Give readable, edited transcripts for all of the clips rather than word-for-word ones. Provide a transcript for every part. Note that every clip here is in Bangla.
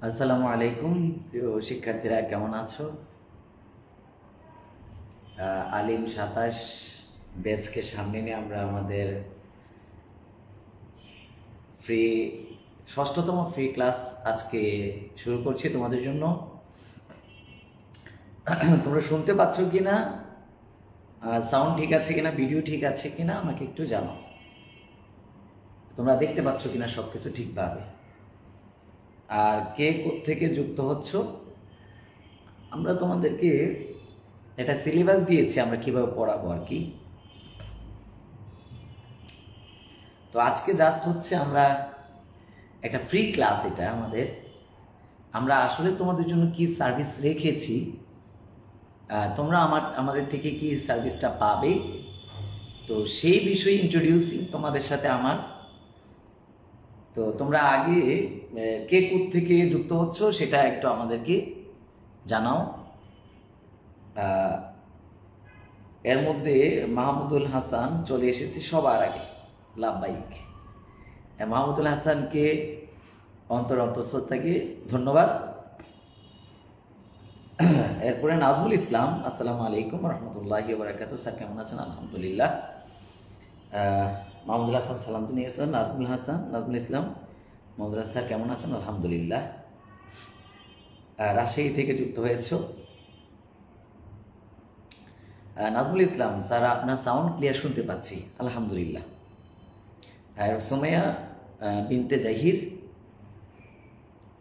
আসসালামু আলাইকুম প্রিয় শিক্ষার্থীরা, কেমন আছো? আলিম 27 ব্যাচকে সামনে নিয়ে আমরা আমাদের ষষ্ঠতম ফ্রি ক্লাস আজকে শুরু করছি তোমাদের জন্য। তোমরা শুনতে পাচ্ছ কিনা, সাউন্ড ঠিক আছে কিনা, ভিডিও ঠিক আছে কিনা আমাকে একটু জানাও। তোমরা দেখতে পাচ্ছ কিনা সবকিছু ঠিকভাবে, আর কে থেকে যুক্ত হচ্ছ। আমরা তোমাদেরকে একটা সিলেবাস দিয়েছি আমরা কিভাবে পড়াবো আর কি। তো আজকে জাস্ট হচ্ছে আমরা একটা ফ্রি ক্লাস, এটা আমরা আসলে তোমাদের জন্য কি সার্ভিস রেখেছি, তোমরা আমাদের থেকে কি সার্ভিসটা পাবে, তো সেই বিষয়ে ইন্ট্রোডিউসিং তোমাদের সাথে আমার। তো তোমরা আগে কে থেকে যুক্ত হচ্ছ সেটা একটু আমাদেরকে জানাও। এর মধ্যে মাহমুদুল হাসান চলে এসেছে সবার আগে, লাভবাহিক। মাহমুদুল হাসানকে অন্তর থেকে ধন্যবাদ। এরপরে নাজমুল ইসলাম, আসসালামু আলাইকুম রহমতুল্লাহি ওয়া বারাকাতুহু। স্যার কেমন আছেন? আলহামদুলিল্লাহ। মাহমুদুল হাসান সালাম জানিয়েছেন। নাজমুল ইসলাম, মাহমুদুল হাসান স্যার কেমন আছেন? আলহামদুলিল্লাহ। রাজশাহী থেকে যুক্ত হয়েছ নাজমুল ইসলাম, স্যার আপনার সাউন্ড ক্লিয়ার শুনতে পাচ্ছি, আলহামদুলিল্লাহ। আর সোমাইয়া বিনতে জাহির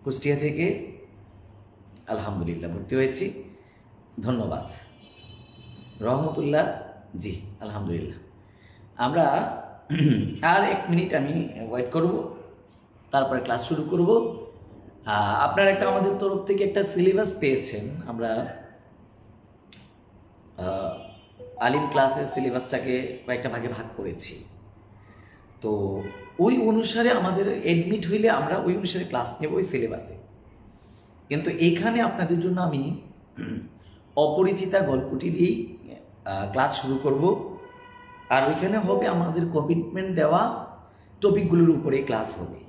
কুষ্টিয়া থেকে, আলহামদুলিল্লাহ ভর্তি হয়েছি, ধন্যবাদ। রহমতুল্লাহ, জি আলহামদুলিল্লাহ। আমরা আর 1 মিনিট আমি ওয়েট করব, তারপরে ক্লাস শুরু করব। আপনারা একটা আমাদের তরফ থেকে একটা সিলেবাস পেয়েছেন। আমরা আলিম ক্লাসের সিলেবাসটাকে কয়েকটা ভাগে ভাগ করেছি। তো ওই অনুসারে আমাদের এডমিট হইলে আমরা ওই অনুসারে ক্লাস নেব ওই সিলেবাসে। কিন্তু এইখানে আপনাদের জন্য আমি অপরিচিতা গল্পটি দিয়েই ক্লাস শুরু করব। আর ওইখানে হবে আমাদের কমিটমেন্ট দেওয়া টপিকগুলোর উপরে ক্লাস হবে।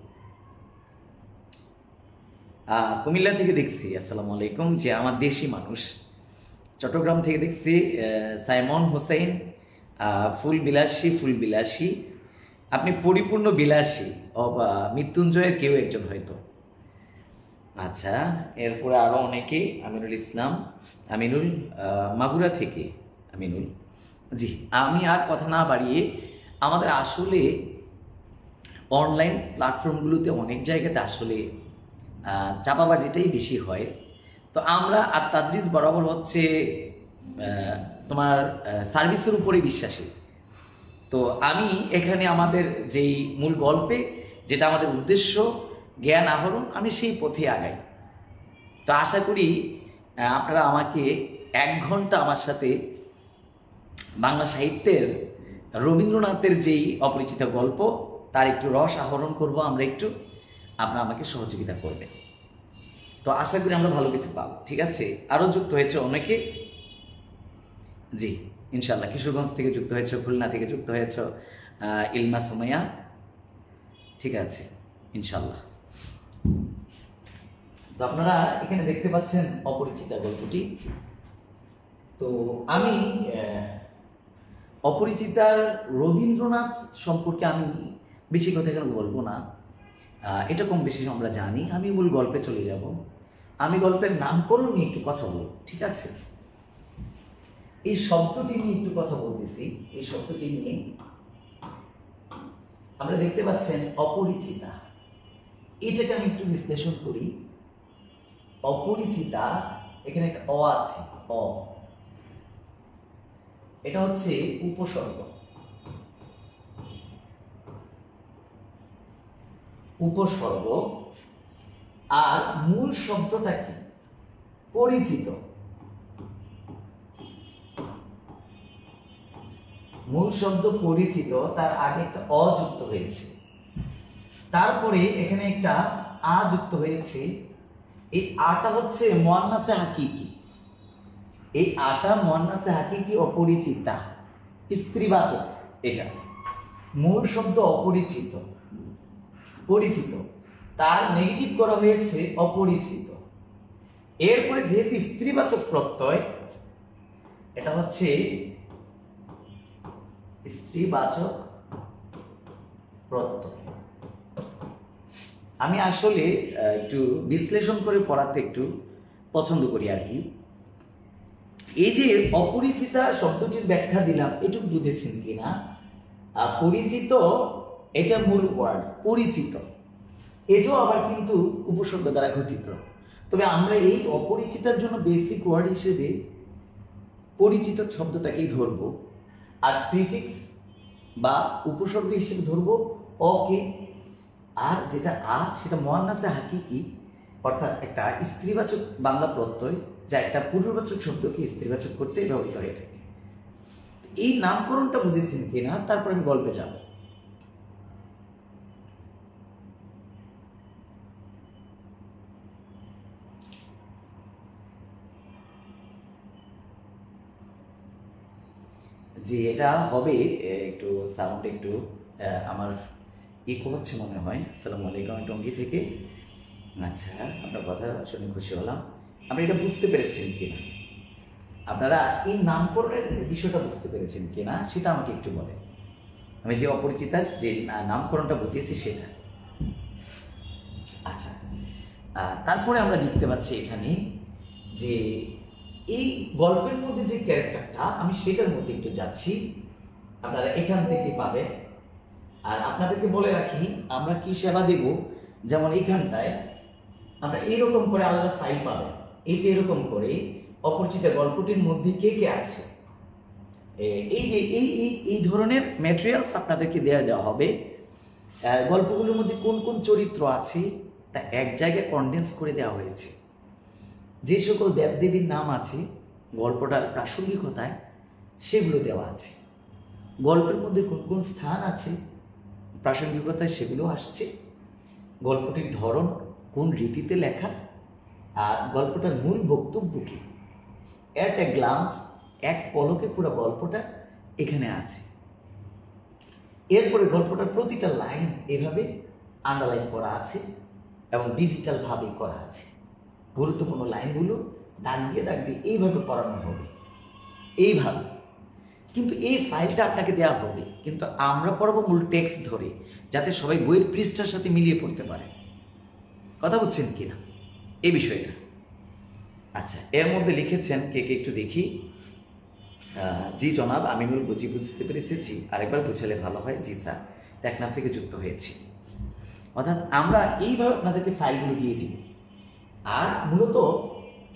কুমিল্লা থেকে দেখছি, আসসালামু আলাইকুম, যে আমার দেশি মানুষ। চট্টগ্রাম থেকে দেখছি সাইমন হোসেন, ফুল বিলাসী, আপনি পরিপূর্ণ বিলাসী মৃত্যুঞ্জয়ের কেউ একজন হয়তো। আচ্ছা, এরপরে আরও অনেকে, আমিনুল মাগুরা থেকে, আমিনুল, জি। আমি আর কথা না বাড়িয়ে, আমাদের আসলে অনলাইন প্ল্যাটফর্মগুলোতে অনেক জায়গাতে আসলে চাপাবাজিটাই বেশি হয়। তো আমরা আর তাদরিস বরাবর হচ্ছে তোমার সার্ভিসের উপরে বিশ্বাসী। তো আমি এখানে আমাদের যেই মূল গল্পে যেটা আমাদের উদ্দেশ্য জ্ঞান আহরণ, আমি সেই পথে আগাই। তো আশা করি আপনারা আমাকে 1 ঘন্টা আমার সাথে বাংলা সাহিত্যের রবীন্দ্রনাথের যেই অপরিচিত গল্প তার একটু রস আহরণ করব আমরা একটু, আপনারা আমাকে সহযোগিতা করবেন। তো আশা করি আমরা ভালো কিছু পাবো, ঠিক আছে? আরও যুক্ত হয়েছে অনেকে, জি ইনশাল্লাহ। কিশোরগঞ্জ থেকে যুক্ত হয়েছ, খুলনা থেকে যুক্ত হয়েছ, ইলমা সুমাইয়া, ঠিক আছে ইনশাল্লাহ। তো আপনারা এখানে দেখতে পাচ্ছেন অপরিচিতা গল্পটি। তো আমি অপরিচিতার রবীন্দ্রনাথ সম্পর্কে আমি বেশি কথা এখানে বলবো না, এটা কম বেশি আমরা জানি। আমি মূল গল্পে চলে যাব। আমি গল্পের নামকরণ নিয়ে একটু কথা বলব, ঠিক আছে? এই শব্দটি নিয়ে একটু কথা বলতেছি। এই শব্দটি নিয়ে আমরা দেখতে পাচ্ছেন অপরিচিতা, এটাকে আমি একটু বিশ্লেষণ করি। অপরিচিতা, এখানে একটা অ আছে, এটা হচ্ছে উপসর্গ। আর মূল শব্দটা কি? পরিচিত। মূল শব্দ পরিচিত, তার আগে একটা অ যুক্ত হয়েছে, তারপরে এখানে একটা আ যুক্ত হয়েছে। এই আটা হচ্ছে মুয়ান্নাসে হাকিকি। এই আটা মুয়ান্নাসে হাকিকি, অপরিচিতা, স্ত্রীবাচক। এটা মূল শব্দ অপরিচিত, পরিচিত। তার নেগেটিভ করা হয়েছে অপরিচিত। এরপরে যেহেতু স্ত্রীবাচক প্রত্যয়, এটা হচ্ছে স্ত্রীবাচক প্রত্যয়। আমি আসলে একটু বিশ্লেষণ করে পড়াতে একটু পছন্দ করি আর কি। এই যে অপরিচিতা শব্দটির ব্যাখ্যা দিলাম, এটুকু বুঝেছেন কিনা? পরিচিত এটা মূল ওয়ার্ড, পরিচিত এটাও আবার কিন্তু উপসর্গ দ্বারা গঠিত। তবে আমরা এই অপরিচিতার জন্য বেসিক ওয়ার্ড হিসেবে পরিচিত শব্দটাকেই ধরব, আর প্রিফিক্স বা উপসর্গ হিসেবে ধরব অকে। আর যেটা সেটা মুয়ান্নাসে হাকিকি, অর্থাৎ একটা স্ত্রীবাচক বাংলা প্রত্যয় যা একটা পুরুষবাচক শব্দকে স্ত্রীবাচক করতে ব্যবহৃত হয়ে থাকে। এই নামকরণটা বুঝেছেন কিনা তারপর আমি গল্পে যাব। জি, এটা হবে একটু সাউন্ড একটু আমার ইকো হচ্ছে মনে হয়। আসসালামু আলাইকুম, টঙ্গী থেকে। আচ্ছা, আপনার কথা শুনে খুশি হলাম। আপনি এটা বুঝতে পেরেছেন কিনা, আপনারা এই নামকরণের বিষয়টা বুঝতে পেরেছেন কিনা সেটা আমাকে একটু বলেন। আমি যে অপরিচিতার যে নামকরণটা বুঝিয়েছি সেটা। আচ্ছা, তারপরে আমরা দেখতে পাচ্ছি এখানে যে এই গল্পের মধ্যে যে ক্যারেক্টারটা, আমি সেটার মধ্যে একটু যাচ্ছি, আপনারা এখান থেকে পাবেন। আর আপনাদেরকে বলে রাখি আমরা কি সেবা দেব, যেমন এইখানটায় আমরা এইরকম করে আলাদা ফাইল পাবেন। এই যে এরকম করে অপরিচিত গল্পটির মধ্যে কে কে আছে, এই যে এই ধরনের ম্যাটেরিয়ালস আপনাদেরকে দেওয়া হবে। গল্পগুলোর মধ্যে কোন কোন চরিত্র আছে তা এক জায়গায় কনডেন্স করে দেওয়া হয়েছে। যে সকল দেবদেবীর নাম আছে গল্পটার প্রাসঙ্গিকতায় সেগুলো দেওয়া আছে। গল্পের মধ্যে কোন কোন স্থান আছে প্রাসঙ্গিকতায় সেগুলো আসছে। গল্পটির ধরন কোন রীতিতে লেখা, আর গল্পটার মূল বক্তব্য কি, এট এ গ্লান্স, এক পলকে পুরো গল্পটা এখানে আছে। এরপরে গল্পটার প্রতিটা লাইন এভাবে আন্ডারলাইন করা আছে এবং ডিজিটাল ভাবে করা আছে। গুরুত্বপূর্ণ লাইনগুলো দাগ দিয়ে এইভাবে পড়ানো হবে, এইভাবে। কিন্তু এই ফাইলটা আপনাকে দেওয়া হবে, কিন্তু আমরা পড়াবো মূল টেক্সট ধরে, যাতে সবাই বইয়ের পৃষ্ঠার সাথে মিলিয়ে পড়তে পারে। কথা বুঝছেন কিনা এই বিষয়টা? আচ্ছা, এর মধ্যে লিখেছেন কে কে একটু দেখি। জি জনাব আমিনুল, বুঝতে পেরেছি। জি, আরেকবার বুঝালে ভালো হয়। জি স্যার, টেকনাফ থেকে যুক্ত হয়েছি। অর্থাৎ আমরা এইভাবে আপনাদেরকে ফাইলগুলো দিয়ে দিব, আর মূলত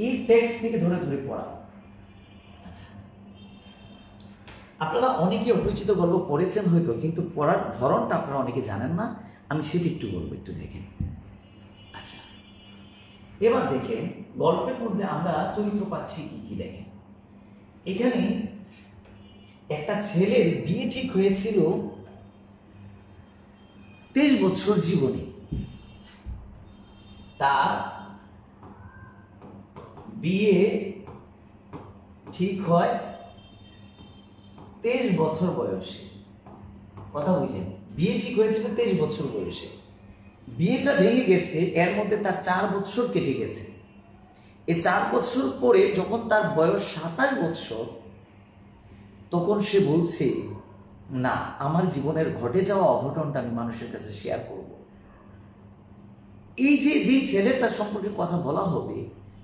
এই টেক্সট থেকে ধরে ধরে পড়া। আচ্ছা, আপনারা অনেকে অপরিচিত গল্প পড়েছেন হয়তো, কিন্তু পড়ার ধরনটা আপনারা অনেকে জানেন না। আমি সেটা একটু বলবো, একটু দেখেন। আচ্ছা, এবার দেখেন গল্পের মধ্যে আমরা চরিত্র পাচ্ছি কি কি। দেখেন এখানে একটা ছেলের বিয়ে ঠিক হয়েছিল 23 বছর জীবনে। তার বিয়ে ঠিক হয় 23 বছর বয়সে। কথা বুঝেন, বিয়ে ঠিক হয়েছিল 23 বছর বয়সে। বিয়েটা ভেঙে গেছে, এর মধ্যে তার 4 বছর কেটে গেছে। এই 4 বছর পরে যখন তার বয়স 27 বছর, তখন সে বলছে, না, আমার জীবনের ঘটে যাওয়া অঘটনটা আমি মানুষের কাছে শেয়ার করব। এই যে ছেলেটার সম্পর্কে কথা বলা হবে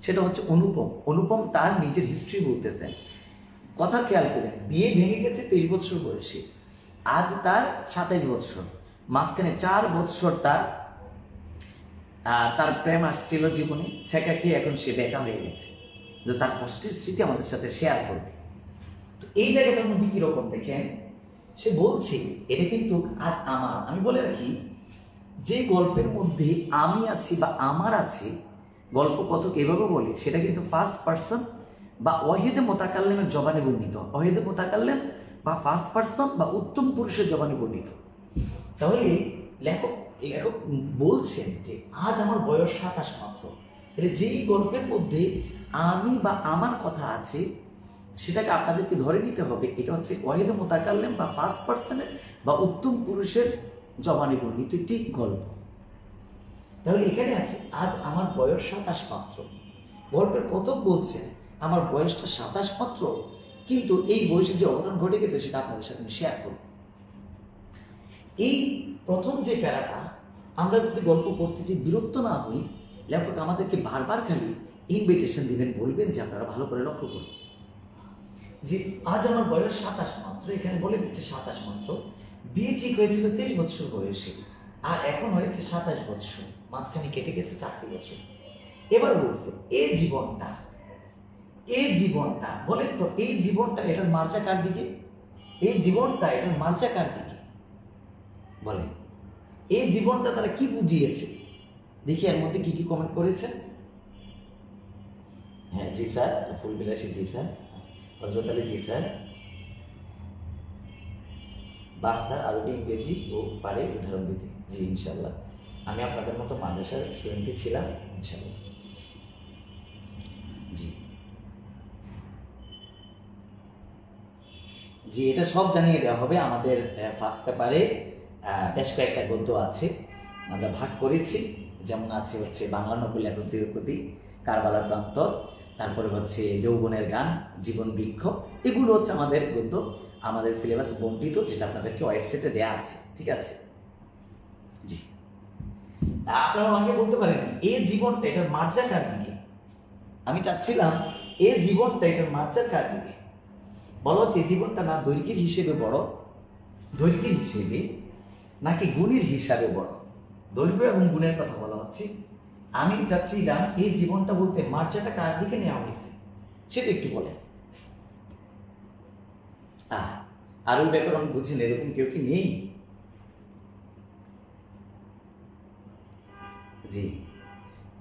সেটা হচ্ছে অনুপম। অনুপম তার নিজের হিস্ট্রি বলতেছেন। কথা খেয়াল করেন, বিয়ে ভেঙে গেছে 23 বছর বয়সে, আজ তার 27 বছর, মাঝখানে 4 বছর তার প্রেম আসছিল জীবনে, ছেঁকা খেয়ে এখন সে বেকা হয়ে গেছে। তার কষ্টের স্মৃতি আমাদের সাথে শেয়ার করবে। তো এই জায়গাটার মধ্যে কিরকম দেখেন, সে বলছে এটা কিন্তু আজ আমার। আমি বলে রাখি, যে গল্পের মধ্যে আমি আছি বা আমার আছে, গল্প কথক এভাবে বলে, সেটা কিন্তু ফার্স্ট পার্সন বা ওয়াহিদে মোতাকাল্লেমের জবানে বর্ণিত। ওয়াহিদে মোতাকাল্লেম বা ফার্স্ট পার্সন বা উত্তম পুরুষের জবানে বর্ণিত। তাহলে লেখক বলছেন যে আজ আমার বয়স 27 মাত্র। তাহলে যেই গল্পের মধ্যে আমি বা আমার কথা আছে সেটাকে আপনাদেরকে ধরে নিতে হবে এটা হচ্ছে ওয়াহিদে মোতাকাল্লেম বা ফার্স্ট পার্সনের বা উত্তম পুরুষের জবানে বর্ণিত একটি গল্প। তাহলে এখানে আছে আজ আমার বয়স 27 মাত্র। গল্পের কথক বলছেন আমার বয়সটা 27 মাত্র, কিন্তু এই বয়সে যে অঘটন ঘটে গেছে সেটা আপনাদের সাথে আমি শেয়ার করব। এই প্রথম যে প্যারাটা, আমরা যদি গল্প পড়তে যে বিরক্ত না হই, লেখক আমাদেরকে বারবার খালি ইনভিটেশন দিবেন, বলবেন যে আপনারা ভালো করে লক্ষ্য করুন যে আজ আমার বয়স 27 মাত্র, এখানে বলে দিচ্ছে 27 মাত্র। বিয়ে ঠিক হয়েছিল 23 বছর বয়সে, আর এখন হয়েছে 27 বছর, মাঝখানে কেটে গেছে 4টি বছর। এবার বলছে এই জীবনটা বলেন তো, এই জীবনটা এটার মার্জা কার দিকে? এই জীবনটা এটার মার্জা কার দিকে বলেন? এই জীবনটা তারা কি বুঝিয়েছে দেখি, এর মধ্যে কি কি কমেন্ট করেছেন। হ্যাঁ জি স্যার, ফুল বিলাসী জি স্যার, হজরত আলী জি স্যার, বাহ স্যার, আরবি ইংরেজি ও পারে উদাহরণ দিতে। জি ইনশাল্লাহ, আমি আপনাদের মতো মাদ্রাসার স্টুডেন্টই ছিলাম ইনশাল্লাহ। জি জি, এটা সব জানিয়ে দেওয়া হবে। আমাদের ফার্স্ট পেপারে বেশ কয়েকটা গদ্য আছে, আমরা ভাগ করেছি। যেমন আছে হচ্ছে বাংলা নকুল লেখকদের প্রতি, কারবালার প্রান্তর, তারপরে হচ্ছে যৌবনের গান, জীবন বৃক্ষ, এগুলো হচ্ছে আমাদের গদ্য, আমাদের সিলেবাস বন্টিত, যেটা আপনাদেরকে ওয়েবসাইটে দেওয়া আছে। ঠিক আছে জি, আপনারা আমাকে বলতে পারেন এই জীবনটা এটার মার্জা কার দিকে? আমি চাচ্ছিলাম এই জীবনটা এটার মার্জা কার দিকে। বলা হচ্ছে এই জীবনটা না দৈর্ঘ্যের হিসেবে বড়, দৈর্ঘ্যের হিসেবে নাকি গুণের হিসাবে বড়? দৈর্ঘ্য এবং গুণের কথা বলা হচ্ছে। আমি চাচ্ছিলাম এই জীবনটা বলতে মার্জাটা কার দিকে নেওয়া হয়েছে সেটা একটু বলেন। আরবি ব্যাকরণ বুঝেন এরকম কেউ কি নেই? জি,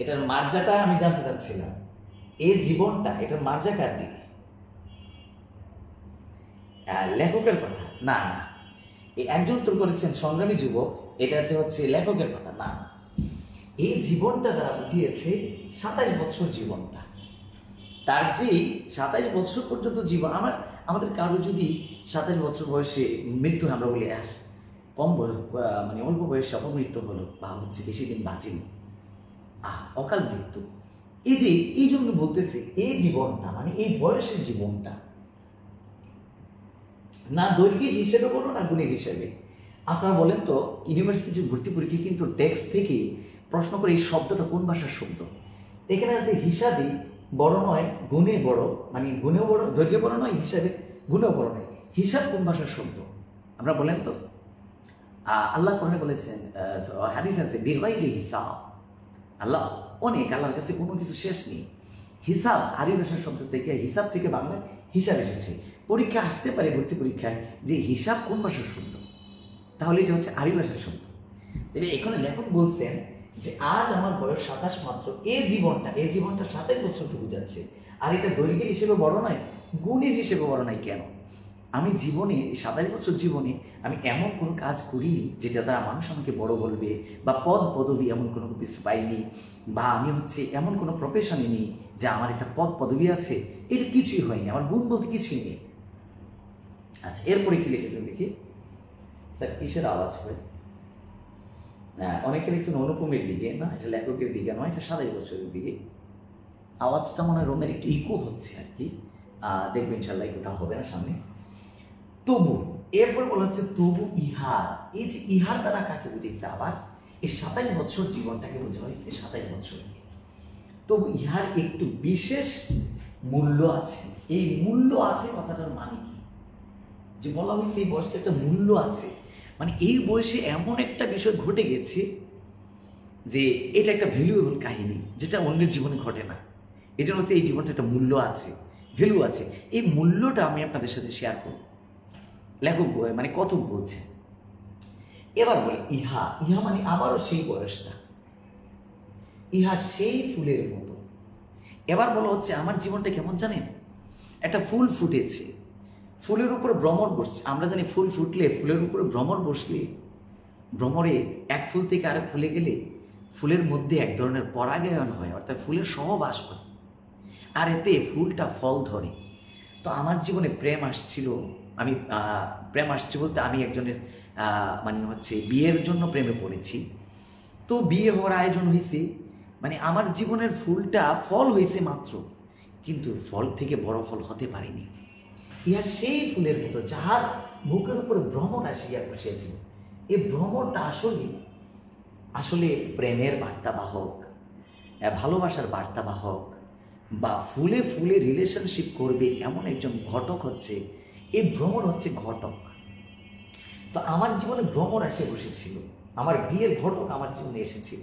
এটার মার্জাটা আমি জানতে চাচ্ছিলাম, এই জীবনটা এটার মার্জা কার দিকে? লেখকের কথা না, না, এই একজন উত্তর করেছেন সংগ্রামী যুবক, এটা হচ্ছে লেখকের কথা না। এই জীবনটা দ্বারা বুঝিয়েছে 27 বছর জীবনটা, তার যে 27 বছর পর্যন্ত জীবন। আমাদের কারো যদি 27 বছর বয়সে মৃত্যু, আমরা বলি কম বয়স, মানে অল্প বয়সে অপমৃত্যু হলো, বা হচ্ছে বেশি দিন বাঁচিনি, অকাল মৃত্যু। এই যে এই জন্য বলতেছে এই জীবনটা মানে এই বয়সের জীবনটা না দৈর্ঘ্যের হিসেবে বলো না গুণের হিসেবে। আপনারা বলেন তো, ইউনিভার্সিটি ভর্তি পরীক্ষা কিন্তু টেক্সট থেকে প্রশ্ন করে এই শব্দটা কোন ভাষার শব্দ? এখানে আছে হিসাবে বড় নয় গুণে বড়, মানে গুণেও বড়, দৈর্ঘ্যে বড় নয়, হিসাবে গুণেও বড় নয়। হিসাব কোন ভাষার শব্দ? আপনারা বলেন তো। আল্লাহ কোরআনে বলেছেন, হাদিস আছে বিগাইরি হিসাব। আল্লাহ অনেক, আল্লাহর কাছে কোনো কিছু শেষ নেই। হিসাব আরবি ভাষার শব্দ থেকে, হিসাব থেকে বাংলায় হিসাব এসেছে। পরীক্ষা আসতে পারে ভর্তি পরীক্ষায় যে হিসাব কোন ভাষার শব্দ, তাহলে এটা হচ্ছে আরবি ভাষার শব্দ। এখানে লেখক বলছেন যে আজ আমার বয়স 27 মাত্র, এই জীবনটা 27 বছরকে বোঝাচ্ছে। আর এটা দৈর্ঘ্যের হিসেবে বড় নয়, গুণের হিসেবে বড় নয়। কেন? আমি জীবনে 27 বছর জীবনে আমি এমন কোনো কাজ করিনি যেটা দ্বারা মানুষ আমাকে বড় বলবে, বা পদ পদবি এমন কোনো কিছু পাইনি, বা আমি হচ্ছে এমন কোনো প্রফেশনে নেই যে আমার একটা পদ পদবি আছে, এটা কিছুই হয়নি, আমার গুণ বলতে কিছুই নেই। আচ্ছা, এরপরে কি লিখেছেন দেখি স্যার, কিসের আওয়াজ হয়? অনেকে লিখছেন অনুপমের দিকে, না এটা লেখকের দিকে নয়, এটা 27 বছরের দিকে। আওয়াজটা মনে হয় রুমের একটু ইকো হচ্ছে আর কি, দেখবেন ইনশাল্লাহ ইকোটা হবে না সামনে। তবু এরপর বলা হচ্ছে তবু ইহার, এই যে ইহার দ্বারা কাকে বুঝেছে? আবার এই 27 বছর জীবনটাকে বোঝা হয়েছে 27 বছর। তবু ইহার একটু বিশেষ মূল্য আছে। এই মূল্য আছে কথাটার মানে কি? যে বলা হয়েছে এই বয়সটা একটা মূল্য আছে, মানে এই বয়সে এমন একটা বিষয় ঘটে গেছে যে এটা একটা ভ্যালুয়েবল কাহিনী, যেটা অন্যের জীবনে ঘটে না। এটা হচ্ছে এই জীবনটা একটা মূল্য আছে, ভ্যালু আছে। এই মূল্যটা আমি আপনাদের সাথে শেয়ার করব। লেখক মানে কথক বলছে। এবার বলে ইহা, ইহা মানে আবারও সেই বয়সটা, ইহা সেই ফুলের মতো। এবার বলা হচ্ছে আমার জীবনটা কেমন জানেন? একটা ফুল ফুটেছে, ফুলের উপরে ভ্রমর বসছে। আমরা জানি ফুল ফুটলে ফুলের উপরে ভ্রমর বসলে, ভ্রমরে এক ফুল থেকে আরেক ফুলে গেলে ফুলের মধ্যে এক ধরনের পরাগায়ন হয়, অর্থাৎ ফুলের সহবাস হয়, আর এতে ফুলটা ফল ধরে। তো আমার জীবনে প্রেম আসছিল, আমি প্রেম আসছে বলতে আমি একজনের মানে হচ্ছে বিয়ের জন্য প্রেমে পড়েছি। তো বিয়ে হওয়ার আয়োজন হয়েছে, মানে আমার জীবনের ফুলটা ফল হয়েছে মাত্র, কিন্তু ফল থেকে বড় ফল হতে পারেনি। ইহা সেই ফুলের মতো যাহার বুকের উপরে ভ্রমণ আসিয়া বসিয়াছিল। এই ভ্রমণটা আসলে আসলে প্রেমের বার্তাবাহক, ভালোবাসার বার্তাবাহক, বা ফুলে ফুলে রিলেশনশিপ করবে এমন একজন ঘটক হচ্ছে, এই ভ্রমণ হচ্ছে ঘটক। তো আমার জীবনে ভ্রমণ এসে বসেছিল, আমার বিয়ের ঘটক আমার জীবনে এসেছিল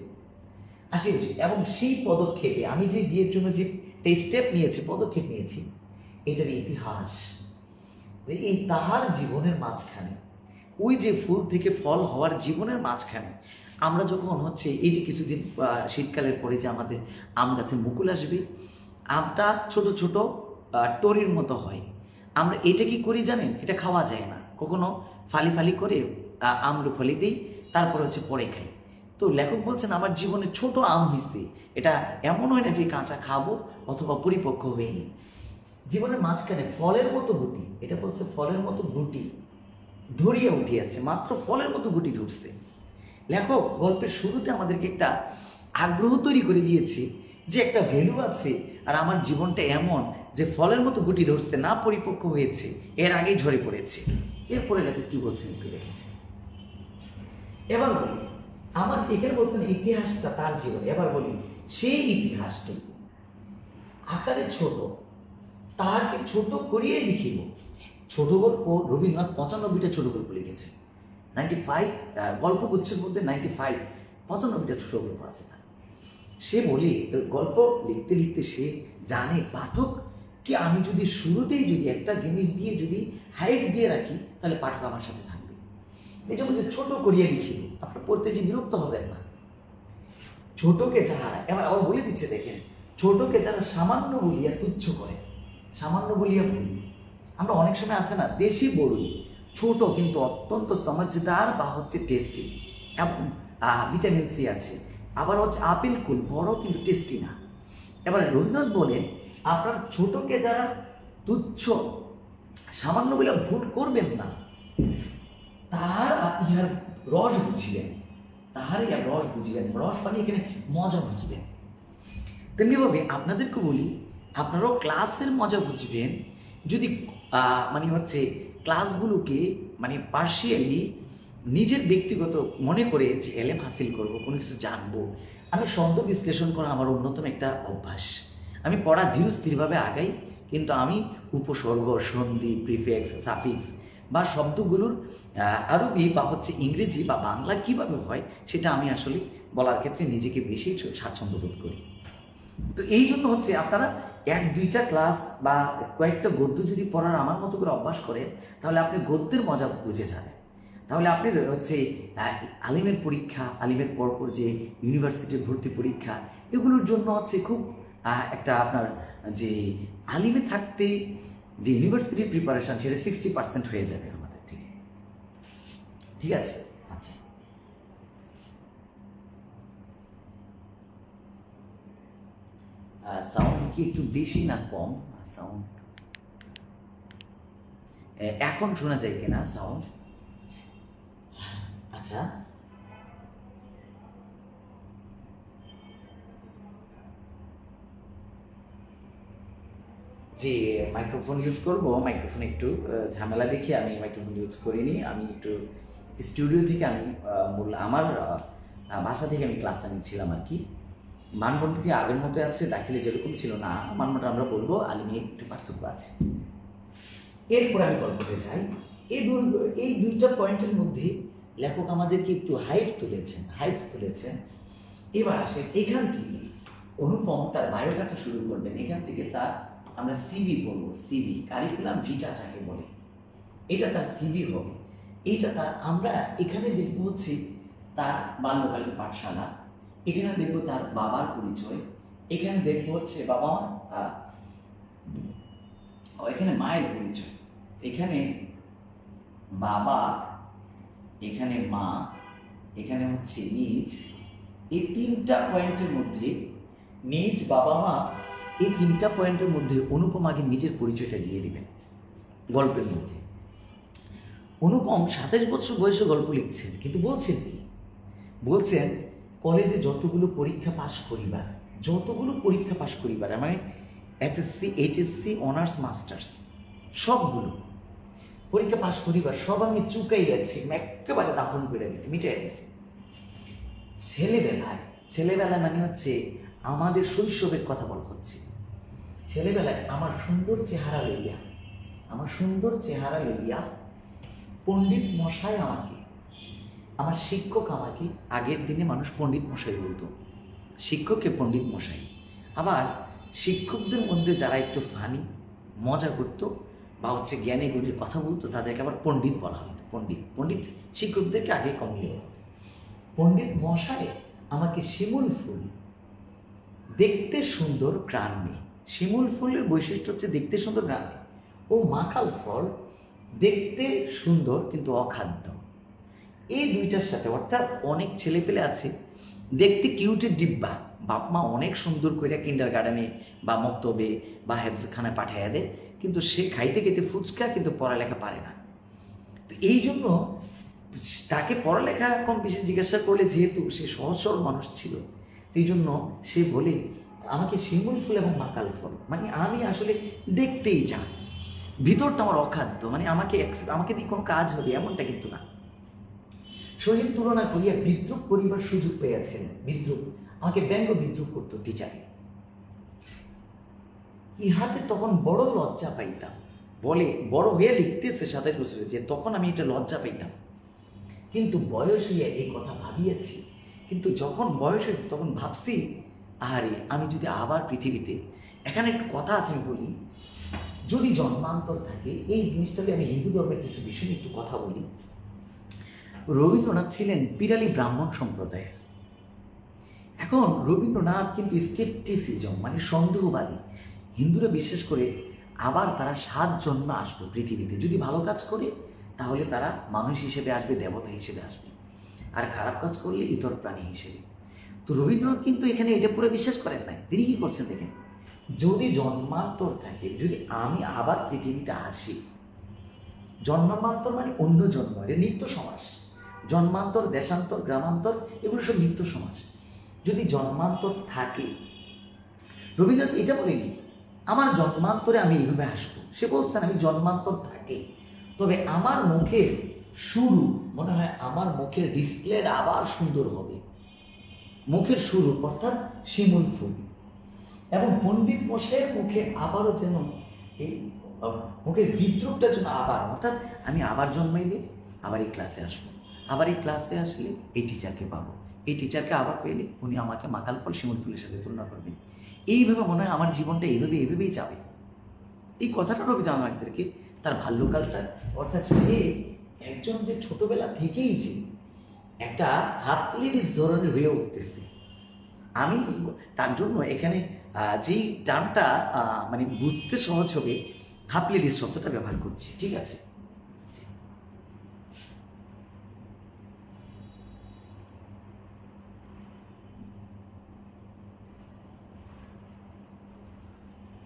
আসে বসে, এবং সেই পদক্ষেপে আমি যে বিয়ের জন্য যে স্টেপ নিয়েছি, পদক্ষেপ নিয়েছি, এটার ইতিহাস এই তাহার জীবনের মাঝখানে, ওই যে ফুল থেকে ফল হওয়ার জীবনের মাঝখানে আমরা যখন হচ্ছে এই যে কিছুদিন শীতকালের পরে যে আমাদের আম গাছে মুকুল আসবে, আমটা ছোট ছোট টরির মতো হয়। আমরা এটা কি করি জানেন? এটা খাওয়া যায় না, কখনো ফালি ফালি করে আমরু ফলি দিই, তারপর হচ্ছে পরে খাই। তো লেখক বলছেন আমার জীবনে ছোট আম হয়েছে, এটা এমন হয় না যে কাঁচা খাবো অথবা পরিপক্ক হয়নি। জীবনের মাঝখানে ফলের মতো গুটি, এটা বলছে ফলের মতো গুটি ধরিয়া উঠিয়াছে, মাত্র ফলের মতো গুটি ধরছে। লেখক গল্পের শুরুতে আমাদেরকে একটা আগ্রহ তৈরি করে দিয়েছে যে একটা ভ্যালু আছে, আর আমার জীবনটা এমন যে ফলের মতো গুটি ধরছে, না পরিপক্ক হয়েছে, এর আগেই ঝরে পড়েছে। এরপরে লেখক কি বলছেন একটু দেখেন। এবার বলি আমার যে এখানে বলছেন ইতিহাসটা তার জীবনে, এবার বলি সেই ইতিহাসটুকু আকারে ছোট, তাহাকে ছোট করিয়ে লিখিব। ছোট গল্প রবীন্দ্রনাথ 95টা ছোট গল্প লিখেছে, 95 গল্পগুচ্ছের মধ্যে 95টা ছোট গল্প আছে তার। সে বলি তো গল্প লিখতে লিখতে সে জানে পাঠক কি আমি যদি শুরুতেই যদি একটা জিনিস দিয়ে যদি হাইপ দিয়ে রাখি তাহলে পাঠক আমার সাথে থাকবে। এই জন্য যে ছোট করিয়া লিখিব, আপনার পড়তে যে বিরক্ত হবেন না। ছোটকে যারা, এবার আবার বলে দিচ্ছে দেখেন, ছোটকে যারা সামান্য বলিয়া তুচ্ছ করে, সামান্য বলিয়া বলি, আমরা অনেক সময় আছে না দেশি বড়ই, ছোট কিন্তু অত্যন্ত সমঝদার বা হচ্ছে টেস্টি, এবং ভিটামিন সি আছে, আবার হচ্ছে আপেল কুল বড় কিন্তু টেস্টি না। এবার রবীন্দ্রনাথ বলেন আপনার ছোটকে যারা তুচ্ছ সামান্য বলে ভুল করবেন না, তার ইহার রস বুঝিবেন, তাহার ইহার রস বুঝিবেন, রস মানে এখানে মজা বুঝবেন। তেমনিভাবে আপনাদেরকে বলি আপনারাও ক্লাসের মজা বুঝবেন যদি মানে হচ্ছে ক্লাসগুলোকে মানে পার্শিয়ালি নিজের ব্যক্তিগত মনে করে যে এলেম হাসিল করব, কোনো কিছু জানবো। আমি শব্দ বিশ্লেষণ করা আমার অন্যতম একটা অভ্যাস। আমি পড়া ধীরস্থিরভাবে আগাই, কিন্তু আমি উপসর্গ, সন্ধি, প্রিফিক্স, সাফিক্স বা শব্দগুলোর আরবি বা হচ্ছে ইংরেজি বা বাংলা কিভাবে হয় সেটা আমি আসলে বলার ক্ষেত্রে নিজেকে বেশি স্বাচ্ছন্দ্য বোধ করি। তো এই জন্য হচ্ছে আপনারা 1-2টা ক্লাস বা কয়েকটা গদ্য যদি পড়ার আমার মতো করে অভ্যাস করেন, তাহলে আপনি গদ্যের মজা বুঝে যাবেন। তাহলে আপনি হচ্ছে আলিমের পরীক্ষা, আলিমের পরপর যে ইউনিভার্সিটির ভর্তি পরীক্ষা, এগুলোর জন্য হচ্ছে খুব একটা আপনার যে আলিমে থাকতে যে ইউনিভার্সিটির প্রিপারেশন সেটা 60% হয়ে যাবে আমাদের থেকে। ঠিক আছে? আচ্ছা, সাউন্ড কি একটু বেশি না কম? সাউন্ড এখন শোনা যায় কিনা সাউন্ড? আচ্ছা, যে মাইক্রোফোন ইউজ করব, মাইক্রোফোন একটু ঝামেলা দেখে আমি মাইক্রোফোন ইউজ করিনি। আমি একটু স্টুডিও থেকে আমি মূল আমার বাসা থেকে আমি ক্লাসটা নিচ্ছিলাম আর কি। মানদণ্ডটি আগের মতো আছে, দাখিলে যেরকম ছিল না, মানদণ্ড আমরা বলবো আলিমে একটু পার্থক্য আছে। এরপর আমি গল্পতে যাই। এই 2টা পয়েন্টের মধ্যে লেখক আমাদেরকে একটু হাইপ তুলেছেন। এবার আসেন এখান থেকে অনুপম তার বায়োডাটা শুরু করবেন। এখান থেকে তার আমরা সিভি বলবো, সিভি কারিকুলাম ভিটা যাকে বলে, এটা তার সিভি হবে। এইটা তার আমরা এখানে দেখবো হচ্ছে তার বাল্যকালীন পাঠশালা, এখানে দেখবো তার বাবার পরিচয়, এখানে দেখবো হচ্ছে বাবা, এখানে মায়ের পরিচয়, এখানে বাবা, এখানে মা, এখানে হচ্ছে নিজ। এই 3টা পয়েন্টের মধ্যে নিজ, বাবা, মা, এই 3টা পয়েন্টের মধ্যে অনুপম আগে নিজের পরিচয়টা দিয়ে দিবেন গল্পের মধ্যে। অনুপম 27 বছর বয়সে গল্প লিখছেন, কিন্তু বলছেন কি? বলছেন কলেজে যতগুলো পরীক্ষা পাশ করিবার মানে এসএসসি এইচএসসি অনার্স মাস্টার্স সবগুলো পরীক্ষা পাশ করিবার সব আমি চুকাই যাচ্ছি, একেবারে দাফন করে দিছি, মিটাই দিছি। ছেলেবেলায় মানে হচ্ছে আমাদের শৈশবের কথা বলা হচ্ছে। ছেলেবেলায় আমার সুন্দর চেহারা লইয়া পণ্ডিত মশাই আমাকে, আমার শিক্ষক আমাকে, আগের দিনে মানুষ পণ্ডিত মশাই বলতো, শিক্ষককে পণ্ডিত মশাই। আবার শিক্ষকদের মধ্যে যারা একটু ফানি মজা করতো বা হচ্ছে জ্ঞানী গুণীর কথা বলতো তাদেরকে আবার পণ্ডিত বলা হতো। পণ্ডিত শিক্ষকদেরকে আগে কমলে বলা হতো। পণ্ডিত মশাই আমাকে শিমুল ফুল, দেখতে সুন্দর গ্রান নেই। শিমুল ফুলের বৈশিষ্ট্য হচ্ছে দেখতে সুন্দর গ্রান নেই, ও মাকাল ফল দেখতে সুন্দর কিন্তু অখাদ্য। এই দুইটার সাথে অর্থাৎ অনেক ছেলেপেলে আছে দেখতে কিউটের ডিব্বা, বাপ মা অনেক সুন্দর করে কিন্ডার গার্ডেনে বা মক্তবে বা হেফজখানায় পাঠাইয়া দেয়, কিন্তু সে খাইতে খেতে ফুচকা, কিন্তু পড়ালেখা পারে না। তো এই জন্য তাকে পড়ালেখা কম বেশি জিজ্ঞাসা করলে, যেহেতু সে সহজ সরল মানুষ ছিল, এই জন্য সে বলে আমাকে শিমুল ফুল এবং মাকাল ফল, মানে আমি আসলে দেখতেই চাই, ভিতরটা আমার অখাদ্য, মানে আমাকে দিয়ে কোনো কাজ হবে এমনটা কিন্তু না। সহিত তুলনা করিয়া বিদ্রুপ করিবার সুযোগ পেয়েছেন। আমাকে ব্যঙ্গ বিদ্রুপ করতো টিচারে। ইহাতে তখন বড় লজ্জা পাইতাম। বলে বড় হয়ে লিখতেছে 27 বছরে, যে তখন আমি এটা লজ্জা পাইতাম, কিন্তু বয়স হইয়া এই কথা ভাবিয়েছি। কিন্তু যখন বয়স হয়েছে তখন ভাবছি, আরে আমি যদি আবার পৃথিবীতে, এখানে একটু কথা আছে আমি বলি, যদি জন্মান্তর থাকে, এই জিনিসটা আমি হিন্দু ধর্মের কিছু বিষয় একটু কথা বলি। রবীন্দ্রনাথ ছিলেন পিরালি ব্রাহ্মণ সম্প্রদায়ের। এখন রবীন্দ্রনাথ কিন্তু স্কেপটিসিজম মানে সন্দেহবাদী। হিন্দুরা বিশ্বাস করে আবার তারা 7 জন্মে আসবে পৃথিবীতে, যদি ভালো কাজ করে তাহলে তারা মানুষ হিসেবে আসবে, দেবতা হিসেবে আসবে, আর খারাপ কাজ করলে ইতর প্রাণী হিসেবে। তো রবীন্দ্রনাথ কিন্তু এখানে এটা পুরো বিশ্বাস করেন নাই। তিনি কি করছেন দেখেন, যদি জন্মান্তর থাকে, যদি আমি আবার পৃথিবীতে আসি, জন্মান্তর মানে অন্য জন্ম, এটা নিত্য সমাস। জন্মান্তর, দেশান্তর, গ্রামান্তর এগুলো সব নিত্য সমাস। যদি জন্মান্তর থাকে, রবীন্দ্রনাথ এটা বলেনি আমার জন্মান্তরে আমি এইভাবে আসবো, সে বলছেন আমি জন্মান্তর থাকে, তবে আমার মুখের শুরু, মনে হয় আমার মুখের ডিসপ্লেটা আবার সুন্দর হবে, মুখের শুরু অর্থাৎ শিমুল ফুল, এবং পণ্ডিত মশাইয়ের মুখে আবারও যেন এই মুখের বিদ্রুপটা যেন আবার, অর্থাৎ আমি আবার জন্মাইলে আবার এই ক্লাসে আসবো, আবার এই ক্লাসে আসলে এই টিচারকে পাবো, এই টিচারকে আবার পেলে উনি আমাকে মাকাল ফল শিমুল ফুলের সাথে তুলনা করবেন। এইভাবে মনে হয় আমার জীবনটা এইভাবেই যাবে। এই কথাটা রবীন্দ্রনাথ আমাদেরকে তার বাল্যকালটা, অর্থাৎ সে একজন যে ছোটবেলা থেকেই যে একটা হাফ লেডিস ধরনের হয়ে উঠতেছে, আমি তার জন্য এখানে যেই টার্মটা মানে বুঝতে সহজ হবে, হাফ লেডিস শব্দটা ব্যবহার করছি, ঠিক আছে?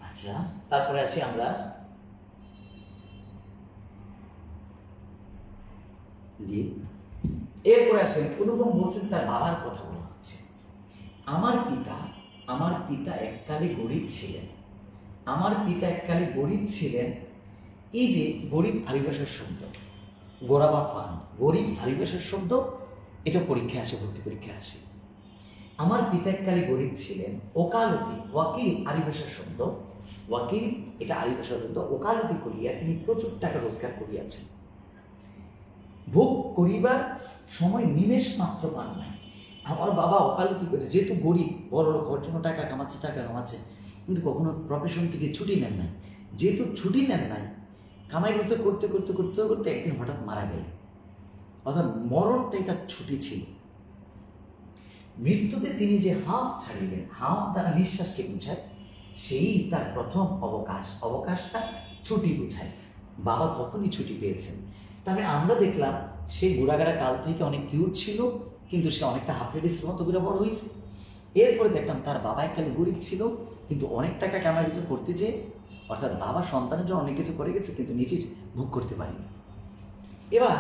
আচ্ছা, তারপরে আসি আমরা, জি, এরপরে আসেন অনুপম বলছেন তার বাবার কথা বলা হচ্ছে। আমার পিতা এককালে গরিব ছিলেন। আমার পিতা এককালে গরিব ছিলেন। এই যে গরিব আরবি ভাষার শব্দ, গোরা বা ফান, গরিব আরবি ভাষার শব্দ, এটা পরীক্ষায় আসে, ভর্তি পরীক্ষায় আসে। আমার পিতা এককালে গরিব ছিলেন। ওকালতি, ওয়াকিল আরবি ভাষার শব্দ, ওয়াকিল এটা আরবি ভাষার শব্দ। ওকালতি করিয়া তিনি প্রচুর টাকা রোজগার করিয়াছেন। ভোগ করিবার সময় নিমেষ মাত্র পান নাই। আমার বাবা ওকালতি করে, যেহেতু গরিব, বড় লোক হওয়ার জন্য টাকা কামাচ্ছে, কিন্তু কখনো প্রফেশন থেকে ছুটি নেন নাই। যেহেতু ছুটি নেন নাই, কামাই রোজগার করতে একদিন হঠাৎ মারা গেলেন, অর্থাৎ মরণটাই তার ছুটি ছিল। মৃত্যুতে তিনি যে হাফ ছাড়িলেন, হাফ দ্বারা নিঃশ্বাসকে বুঝায়, সেই তার প্রথম অবকাশ। অবকাশটা ছুটি বুঝায়। বাবা তখনই ছুটি পেয়েছেন। তবে আমরা দেখলাম সে বুড়াগাড়া কাল থেকে অনেক কিউট ছিল, কিন্তু সে অনেকটা হাফ লেডিসের মতো করে বড় হয়েছে। এরপরে দেখলাম তার বাবা এককালে গরিব ছিল, কিন্তু অনেক টাকা কামাই কিছু করতে যেয়ে, অর্থাৎ বাবা সন্তানের জন্য অনেক কিছু করে গেছে, কিন্তু নিজে ভোগ করতে পারেনি। এবার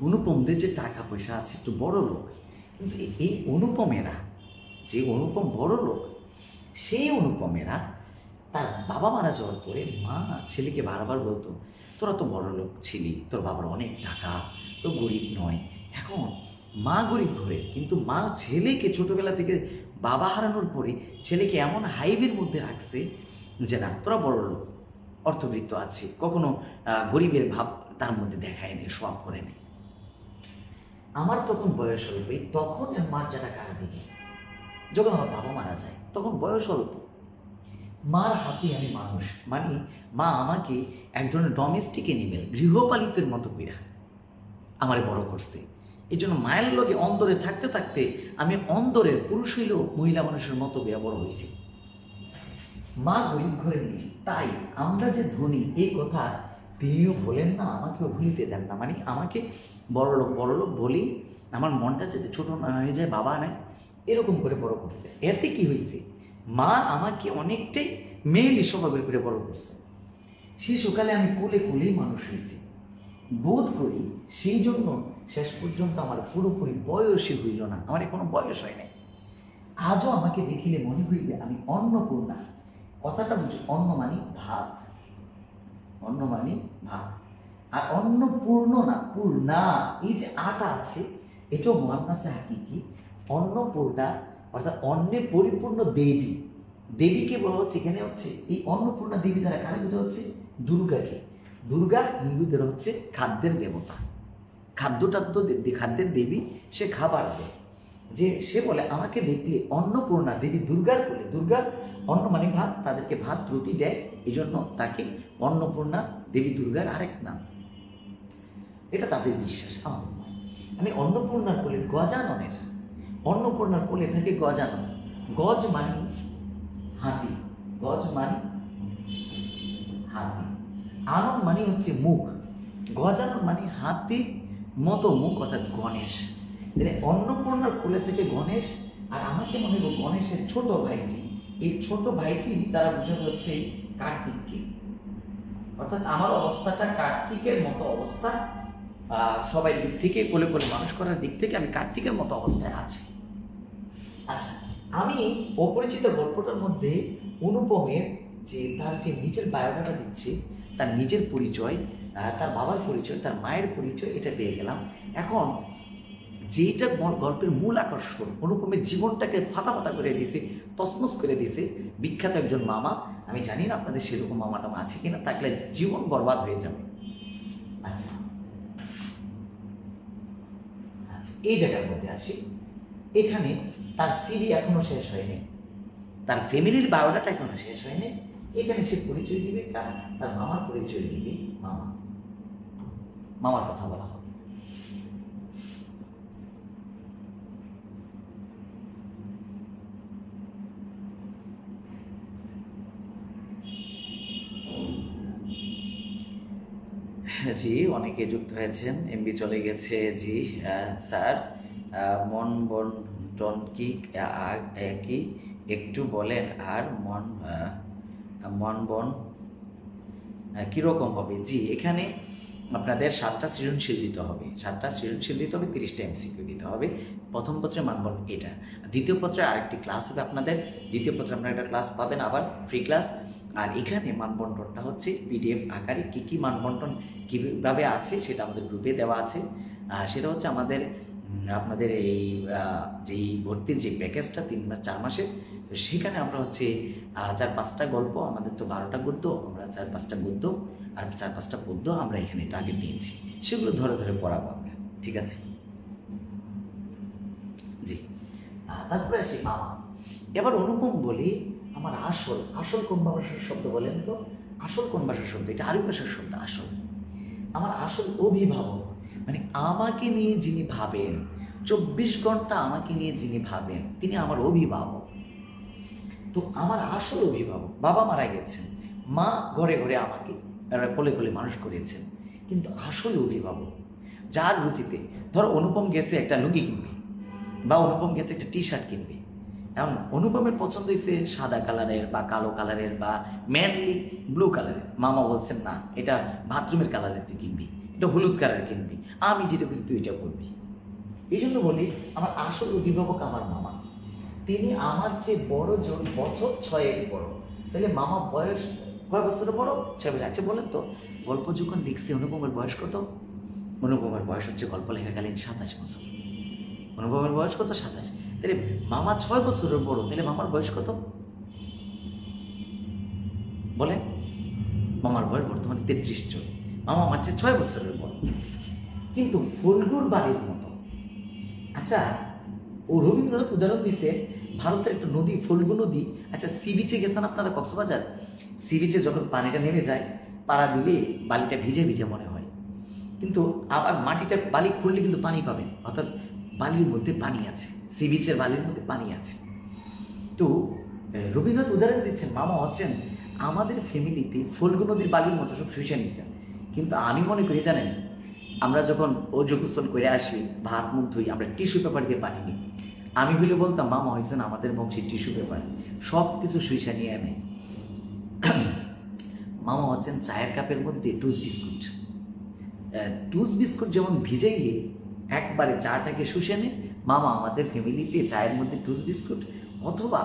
অনুপমদের যে টাকা পয়সা আছে, একটু বড় লোক, কিন্তু এই অনুপমেরা, যে অনুপম বড় লোক, সেই অনুপমেরা তার বাবা মারা যাওয়ার পরে মা ছেলেকে বারবার বলতো, তোরা তো বড় লোক ছিলি, তোর বাবার অনেক টাকা, তো গরিব নয়। এখন মা গরিব ঘরে, কিন্তু মা ছেলেকে ছোটবেলা থেকে বাবা হারানোর পরে ছেলেকে এমন হাইবের মধ্যে রাখছে যে না, তোরা বড় লোক, অর্থবৃত্ত আছে, কখনো গরিবের ভাব তার মধ্যে দেখায় নেই, সব করে নেই। আমার তখন বয়স অল্প, তখন মর্যাদা কার দিকে, যখন আমার বাবা মারা যায় তখন বয়স অল্প, মার হাতে আমি মানুষ, মানে মা আমাকে এক ধরনের ডোমেস্টিক এনিমেল, গৃহপালিতের মতো কইরা আমারে বড় করছে। এই জন্য মায়ের লোকে অন্তরে থাকতে থাকতে আমি অন্তরের পুরুষ হইলেও মহিলা মানুষের মতো কইরা বড় হয়েছি। মা গরিব ঘরে নেই, তাই আমরা যে ধনী এই কথা তিনিও বলেন না, আমাকেও ভুলিতে দেন না, মানে আমাকে বড় লোক বলি, আমার মনটা যাতে ছোট না হয়ে যায়, বাবা নাই এরকম করে বড় করছে। এতে কি হয়েছে, মা আমাকে অনেকটাই মেয়েলি স্বভাবের করে বড় করছে। শিশুকালে আমি কোলে কোলেই মানুষ হয়েছি, বোধ করি সেই জন্য শেষ পর্যন্ত আমার পুরোপুরি বয়সই হইল না, আমার এখনো বয়স হয় নাই। আজও আমাকে দেখিলে মনে হইবে আমি অন্নপূর্ণা। কথাটা বুঝি, অন্ন মানে ভাত, অন্ন মানে ভাত, আর অন্নপূর্ণ না, পূর্ণা, এই যে আটা আছে এটাও মুয়ান্নাসে হাকিকি। অন্নপূর্ণা অর্থাৎ অন্নে পরিপূর্ণ দেবী, দেবীকে বলা হচ্ছে এখানে হচ্ছে এই অন্নপূর্ণা দেবী দ্বারা কারে বোঝা হচ্ছে, দুর্গাকে। দুর্গা হিন্দুদের হচ্ছে খাদ্যের দেবতা, খাদ্যের দেবী, সে খাবার দেয়। যে সে বলে আমাকে দেখলে অন্নপূর্ণা দেবী দুর্গার কোলে, দুর্গা অন্ন মানে ভাত, তাদেরকে ভাত রুটি দেয়, এই জন্য তাকে অন্নপূর্ণা দেবী দুর্গার আরেক নাম। এটা তাদের বিশ্বাস, আমাদের নয়। আমি অন্নপূর্ণার কোলে গজাননের, অন্নপূর্ণার কোলে থাকে গজানন। গজ মানে হাতি, গজ মানে হাতি, আনন মানে হচ্ছে মুখ, গজানন মানে হাতির মতো মুখ, অর্থাৎ গণেশ। অন্নপূর্ণার কোলে থেকে গণেশ, আর আমাকে মনে হয় গণেশের ছোট ভাইটি, এই ছোট ভাইটি দ্বারা বোঝানো হচ্ছে কার্তিককে, অর্থাৎ আমার অবস্থাটা কার্তিকের মতো অবস্থা। সবাই দিক থেকে কোলে কোলে মানুষ করার দিক থেকে আমি কার্তিকের মতো অবস্থায় আছি। আচ্ছা, আমি অপরিচিত গল্পটার মধ্যে অনুপমের যে তার যে নিজের বায়োডাটা দিচ্ছে, তার নিজের পরিচয়, তার বাবার পরিচয়, তার মায়ের পরিচয়, এটা পেয়ে গেলাম। এখন যেটা গল্পের মূল আকর্ষণ, অনুপমের জীবনটাকে ফাতা ফাতা করে দিয়েছে, তসমস করে দিয়েছে বিখ্যাত একজন মামা। আমি জানি না আপনাদের সেরকম মামা টামা আছে কিনা, থাকলে জীবন বরবাদ হয়ে যাবে। আচ্ছা আচ্ছা, এই জায়গার মধ্যে আসি। এখানে তার সিভি এখনো শেষ হয়নি, তার ফ্যামিলির বায়োডাটা এখনো শেষ হয়নি। এখানে সে পরিচয় দিবে কার, তার মামার পরিচয় দিবে, মামার কথা বলা হবে। জি, অনেকে যুক্ত হয়েছেন, এমবি চলে গেছে। জি স্যার, মন বন্টন কি কি একটু বলেন, আর মন বন কীরকম হবে? জি, এখানে আপনাদের 7টা সৃজনশীল দিতে হবে, 7টা সৃজনশীল দিতে হবে, 30টা এমসিকিউ দিতে হবে। প্রথম পত্রে মানবন এটা, দ্বিতীয় পত্রে আরেকটি ক্লাস হবে আপনাদের, দ্বিতীয় পত্রে আপনারা একটা ক্লাস পাবেন, আবার ফ্রি ক্লাস। আর এখানে মানবন্টনটা হচ্ছে পিডিএফ আকারে, কী মানবন্টন কীভাবে আছে সেটা আমাদের গ্রুপে দেওয়া আছে। সেটা হচ্ছে আপনাদের এই যেই ভর্তির যে প্যাকেজটা 4 মাসের, তো সেখানে আমরা হচ্ছে 4-5টা গল্প, আমাদের তো 12টা গদ্য, আমরা 4-5টা গদ্য আর 4-5টা পদ্য আমরা এখানে টার্গেট নিয়েছি, সেগুলো ধরে ধরে পড়াবো আমরা, ঠিক আছে? জি, তারপরে আসি মামা। এবার অনুপম বলি আমার আসল কোন ভাষার শব্দ বলেন তো? আসল কোন ভাষার শব্দ? এটা আরবি ভাষার শব্দ আসল। আমার আসল অভিভাবক, মানে আমাকে নিয়ে যিনি ভাবেন, 24 ঘন্টা আমাকে নিয়ে যিনি ভাবেন, তিনি আমার অভিভাবক। তো আমার আসল অভিভাবক, বাবা মারা গেছেন, মা ঘরে ঘরে আমাকে কোলে কোলে মানুষ করেছেন, কিন্তু আসল অভিভাবক যার রুচিতে, ধরো অনুপম গেছে একটা লুঙ্গি কিনবে, বা অনুপম গেছে একটা টি শার্ট কিনবে, এখন অনুপমের পছন্দ হয়েছে সাদা কালারের বা কালো কালারের বা মেনলি ব্লু কালারের, মামা বলছেন না এটা বাথরুমের কালারের তুই কিনবি, এটা হলুদ কালার কিনবি, আমি যেটা বুঝি তুই এটা করবি। এই জন্য বলি আমার আসল অভিভাবক আমার মামা, তিনি আমার চেয়ে বড় জন বছর 6 বড়। তাহলে মামা বয়স কয় বছরের বড়? 6 বছর। আচ্ছা বলেন তো, গল্প যখন লিখছে অনুপমের বয়স কত? অনুপমের বয়স হচ্ছে গল্প লেখাকালীন 27 বছর। অনুপমের বয়স কত? 27। তাহলে মামা 6 বছরের বড়, তাহলে মামার বয়স কত বলেন? মামার বয়স বর্তমানে 33 জন, মামা আমার চেয়ে 6 বছরের বড়, কিন্তু ফুলগুর বাড়ির মতো। আচ্ছা, ও রবীন্দ্রনাথ উদাহরণ দিছে ভারতের একটা নদী, ফল্গু নদী। আচ্ছা, সি বিচে গেছেন আপনারা কক্সবাজার? সি বিচে যখন পানিটা নেমে যায়, পাড়া দিলে বালিটা ভিজে ভিজে মনে হয়, কিন্তু আবার মাটিটা বালি খুললে কিন্তু পানি পাবেন, অর্থাৎ বালির মধ্যে পানি আছে, সি বিচের বালির মধ্যে পানি আছে। তো রবীন্দ্রনাথ উদাহরণ দিচ্ছেন মামা হচ্ছেন আমাদের ফ্যামিলিতে ফল্গু নদীর বালির মতো সব শুষে নিচ্ছেন। কিন্তু আমি মনে করি জানেন, আমরা যখন অজু গোসল করে আসি, ভাত মুখ ধুই, আমরা টিস্যু পেপার দিয়ে পানি নিই। আমি হলে বলতাম মামা হয়েছেন আমাদের বংশের টিস্যু পেপার, সব কিছু শুইসা নিয়ে আনে। মামা হচ্ছেন চায়ের কাপের মধ্যে টুস বিস্কুট। টুস বিস্কুট যেমন ভিজাইলে একবারে চাটাকে শুষে নে, মামা আমাদের ফ্যামিলিতে চায়ের মধ্যে টুস বিস্কুট, অথবা